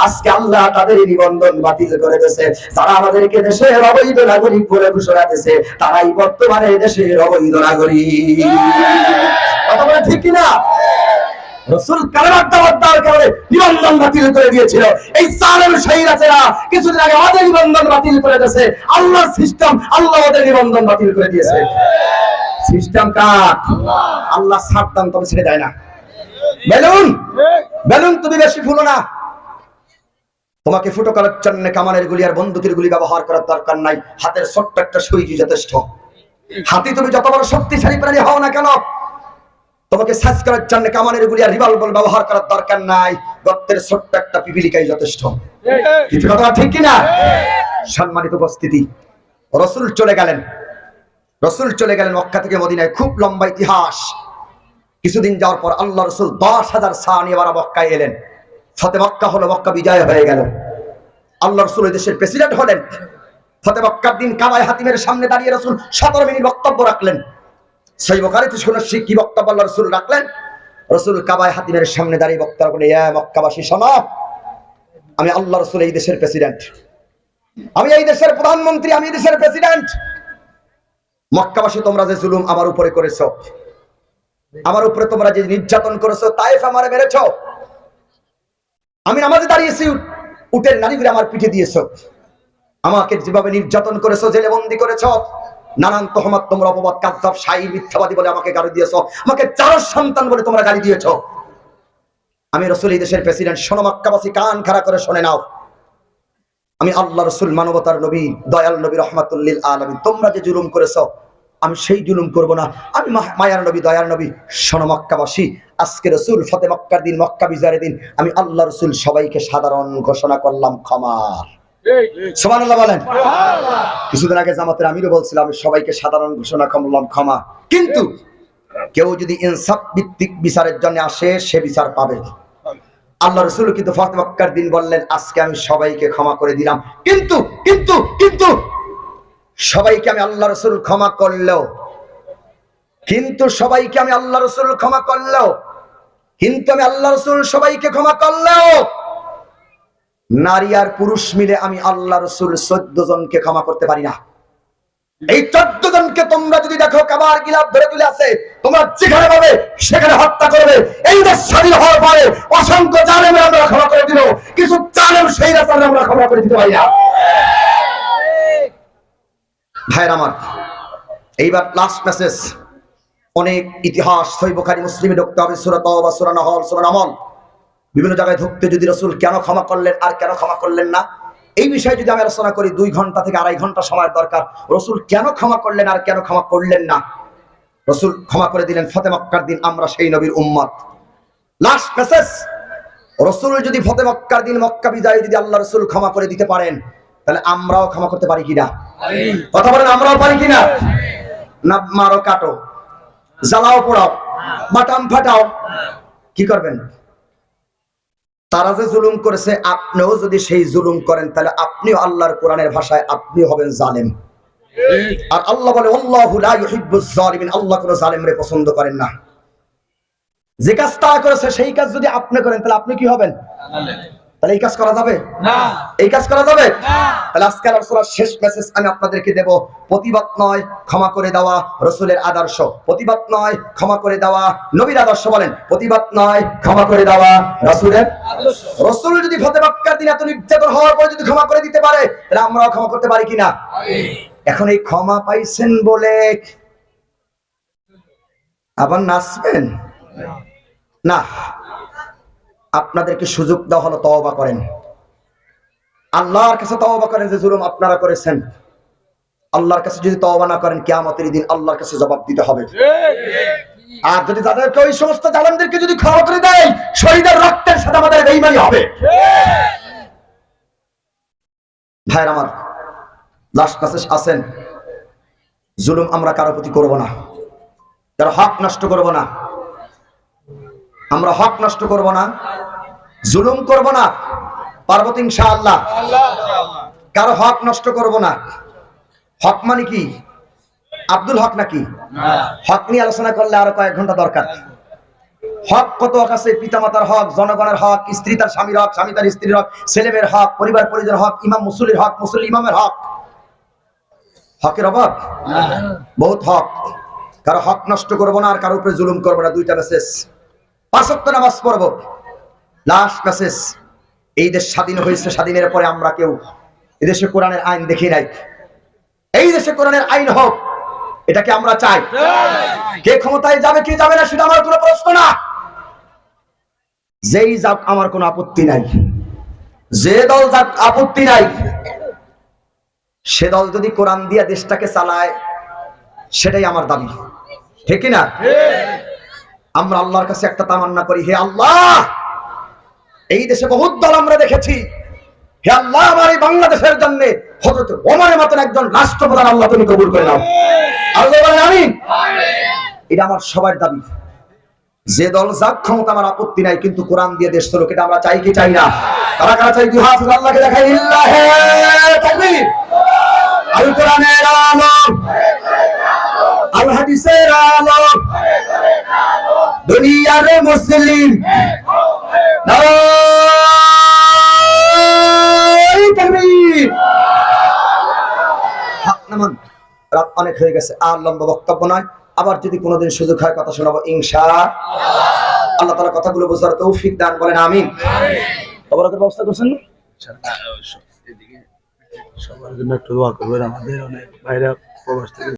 আজকে আল্লাহ তাদের নিবন্ধন বাতিল করে দিয়েছে। যারা আমাদেরকে দেশের অবৈধ নাগরিক বলে ঘোষণা দিয়েছে, তারাই বর্তমানে দেশের অবৈধ নাগরিক। কথা বলে ঠিক কিনা? রাসূল কালেমার দাওয়াত দেওয়ার কারণে নিবন্ধন বাতিল করে দিয়েছিল। এই জালেম শাইরাতেরা কিছুদিন আগে আমাদের নিবন্ধন বাতিল করে দিয়েছে। আল্লাহর সিস্টেম, আল্লাহ ওদের নিবন্ধন বাতিল করে দিয়েছে। সিস্টেম কার? আল্লাহ সাবধান, তবে ছেড়ে দেয় না। বেলুন বেলুন তুমি বেশি ফুলো না। তোমাকে ফুটো করার জন্য কামানের গুলি আর বন্দুকের গুলি ব্যবহার করার দরকার নাই। হাতের ছোট্ট একটা সুই যথেষ্ট। হাতি তুমি যত বড় শক্তিশালী প্রাণী হও না কেন, তোমাকে সার্চ করার জন্য কামানের গুলি আর রিভলভার ব্যবহার করার দরকার নাই। গর্তের ছোট্ট একটা পিপিলিকাই যথেষ্ট। কিছু কথা ঠিক কিনা? সম্মানিত উপস্থিতি, রাসূল চলে গেলেন। রাসূল চলে গেলেন মক্কা থেকে মদিনায়। খুব লম্বা ইতিহাস। কিছুদিন যাওয়ার পর আল্লাহ রাসূল 10,000 সাহাবা নিয়ে আবার মক্কায় এলেন। ফতে মক্কা হলো, মক্কা বিজয় হয়ে গেল। আল্লাহ রাসূল এই দেশের প্রেসিডেন্ট হলেন। ফতে মক্কার দিন কাবায় হাতিমের সামনে দাঁড়িয়ে রাসূল 17 মিনিট বক্তব্য রাখলেন। সহিহ বুখারীতে শুনেছি কি বক্তব্য আল্লাহ রাসূল রাখলেন। রাসূল কাবায় হাতিমের সামনে দাঁড়িয়ে বক্তব্য করলেন, ইয়া মক্কাবাসী শোনো, আমি আল্লাহ রাসূল এই দেশের প্রেসিডেন্ট, আমি এই দেশের প্রধানমন্ত্রী, আমি এই দেশের প্রেসিডেন্ট। মক্কাবাসী তোমরা যে জুলুম আমার উপরে করেছো, আমার উপরে তোমরা যে নির্যাতন করেছো, তায়েফ আমারে মেরেছো, আমি নামাজে দাঁড়িয়েছি, উটের নারীগুলো আমার পিঠে দিয়েছো, আমাকে যেভাবে নির্যাতন করেছো, জেলে বন্দী করেছো, নানান তহমত তোমরা অপবাদ, কাযযাব, শাইর, মিথ্যাবাদী বলে আমাকে গালি দিয়েছো, আমাকে জারজ সন্তান বলে তোমরা গালি দিয়েছো। আমি রাসূল এই দেশের প্রেসিডেন্ট। শোনো মক্কাবাসী, কান খাড়া করে শুনে নাও, আমি আল্লাহ রাসূল, মানবতার নবী, দয়াল নবী, রহমাতুল লিল আলামিন। তোমরা যে জুলুম করেছো, আমি সেই জুলুম করব না। আমি মায়ার নবী, দয়ার নবী। শোনো মক্কাবাসী, আজকে রাসূল ফতে মক্কার দিন, মক্কা বিজয়ের দিন, আমি আল্লাহ রাসূল সবাইকে সাধারণ ঘোষণা করলাম ক্ষমার। সুবহানাল্লাহ বলেন। কিছুদিন আগে জামাতের আমিরও বলছিলাম, আমি সবাইকে সাধারণ ঘোষণা করলাম ক্ষমা। কিন্তু কেউ যদি ইনসাফ ভিত্তিক বিচারের জন্য আসে, সে বিচার পাবে। আল্লাহ রাসূল কিন্তু ফতে মক্কার দিন বললেন, আজকে আমি সবাইকে ক্ষমা করে দিলাম। কিন্তু কিন্তু কিন্তু সবাইকে আমি আল্লাহ রাসূল ক্ষমা করলেও, কিন্তু সবাইকে আমি আল্লাহ রাসূল ক্ষমা করলেও, কিন্তু আমি আল্লাহ রাসূল সবাইকে ক্ষমা করলেও, নারী আর পুরুষ মিলে আমি আল্লাহ রাসূল 14 জনকে ক্ষমা করতে পারি না। এই 14 জনকে তোমরা যদি দেখো কাবার গিলাফ ধরে তুলে আছে, তোমরা যেখানে পাবে সেখানে হত্যা করবে। এই দেশ স্বাধীন হওয়ার পরে অসংখ্য জালেম আমরা ক্ষমা করে দিল, কিছু জালেম সেই রাস্তায় আমরা ক্ষমা করে দিতে পারি না। ভাইরা আমার, এইবার লাস্ট মেসেজ। অনেক ইতিহাস সহিহ বুখারী মুসলিমে ঢুকতে হবে, সূরা তাওবা, সূরা নাহল, সূরা নামল, বিভিন্ন জায়গায় ঢুকতে যদি রাসূল কেন ক্ষমা করলেন আর কেন ক্ষমা করলেন না, এই বিষয়ে যদি আমি আলোচনা করি 2 ঘন্টা থেকে 2.5 ঘন্টা সময়ের দরকার। রাসূল কেন ক্ষমা করলেন আর কেন ক্ষমা করলেন না? রাসূল ক্ষমা করে দিলেন ফতে মক্কার দিন, আমরা সেই নবীর উম্মত। লাস্ট মেসেজ, রাসূল যদি ফতে মক্কার দিন, মক্কা বিজয় যদি আল্লাহ রাসূল ক্ষমা করে দিতে পারেন, তাহলে আমরাও ক্ষমা করতে পারি কিনা? কথা বলেন, আমরাও পারি কিনা? না মারো, কাটো, জ্বালাও, পোড়াও, বাটাম ফাটাও, কি করবেন? তারা যে জুলুম করেছে, আপনিও যদি সেই জুলুম করেন, তাহলে আপনিও আল্লাহর কোরআনের ভাষায় আপনিও হবেন জালেম। আর আল্লাহ বলে, আল্লাহু লা ইউহিব্বুজ জালিমিন, আল্লাহ কোন জালেমরে পছন্দ করেন না। যে কাজ তারা করেছে সেই কাজ যদি আপনি করেন, তাহলে আপনি কি হবেন? তাহলে এই কাজ করা যাবে না, এই কাজ করা যাবে না। তাহলে আজকে রাসূলের শেষ মেসেজ আমি আপনাদেরকে দেব। প্রতিবাদ নয়, ক্ষমা করে দেওয়া রাসূলের আদর্শ। প্রতিবাদ নয়, ক্ষমা করে দেওয়া নবীর আদর্শ। বলেন, প্রতিবাদ নয়, ক্ষমা করে দেওয়া রাসূলের আদর্শ। রাসূল যদি ফতে মক্কার দিন এত নির্যাতন হওয়ার পর যদি ক্ষমা করে দিতে পারে, তাহলে আমরাও ক্ষমা করতে পারি কিনা? এখন এই ক্ষমা পাইছেন বলে আবার নাচবেন না। আপনাদেরকে সুযোগ দেওয়া হলো, তওবা করেন, আল্লাহর কাছে তওবা করেন যে জুলুম আপনারা করেছেন। আল্লাহর কাছে যদি তওবা না করেন, কিয়ামতের দিন আল্লাহর কাছে জবাব দিতে হবে। আর যদি তাদেরকে, ওই সমস্ত জালেমদেরকে যদি ক্ষমা করে দেয়, শহীদের রক্তের সাথে আমাদের বেঈমানি হবে। ভাইরা আমার, লাস্ট মেসেজ আছেন, জুলুম আমরা কারো প্রতি করব না, কারো হক নষ্ট করব না। আমরা হক নষ্ট করব না, জুলুম করব না, পারবো তো ইনশাআল্লাহ। কারো হক নষ্ট করব না। হক মানে কি? আব্দুল হক নাকি? হক নিয়ে আলোচনা করলে আরো কয়েক ঘন্টা দরকার। হক কত হক আছে? পিতামাতার হক, জনগণের হক, স্ত্রী তার স্বামীর হক, স্বামী তার স্ত্রীর হক, ছেলেমেয়ের হক, পরিবার পরিজনের হক, ইমাম মুসল্লির হক, মুসল্লি ইমামের হক। হকের অভাব? বহুত হক। কারো হক নষ্ট করবো না, আর কারো উপরে জুলুম করবো না। দুইটা মেসেজ। 5 ওয়াক্ত নামাজ পড়বো। লাস্ট মেসেজ, এই দেশ স্বাধীন হয়েছে, স্বাধীনের পরে আমরা কেউ এদেশে কোরআনের আইন দেখি নাই। এই দেশে কোরআনের আইন হোক, এটাকে আমরা চাই। কে ক্ষমতায় যাবে কি যাবে না সেটা আমার কোনো প্রশ্ন না। যেই যাক আমার কোনো আপত্তি নাই, যে দল যাক আপত্তি নাই। সে দল যদি কোরআন দিয়ে দেশটাকে চালায় সেটাই আমার দাবি, ঠিক না? আমরা আল্লাহর কাছে একটা তামান্না করি, হে আল্লাহ, এই দেশে বহুত দল আমরা দেখেছি, হে আল্লাহ, আমার এই বাংলাদেশের জন্য হযরত ওমরের মতন একজন রাষ্ট্রপ্রধান আল্লাহ তুমি কবুল করে নাও। আল্লাহ বলেন আমিন। এটা আমার সবার দাবি। যে দল যাক ক্ষমতা আমার আপত্তি নাই, কিন্তু কোরআন দিয়ে দেশ চলুক, এটা আমরা চাই কি চাই না? কারা কারা চাই? দুই হাত আল্লাহকে দেখাই, ইল্লাহে তাকবীর। আল কোরআনের আলো, আল হাদিসের আলো, দুনিয়ার মুসলিম নারায়ে তাকবীর। হাত নামান, রাত অনেক হয়ে গেছে, আর লম্বা বক্তব্য নয়। আবার যদি কোনোদিন সুযোগ হয় কথা শোনাবো ইনশাআল্লাহ। আল্লাহ তাআলা কথাগুলো বোঝার তৌফিক দান করেন, আমিন। খবরের ব্যবস্থা করছেন না? সবার জন্য একটু দোয়া করবেন, আমাদের অনেক ভাইরা প্রবাস থেকে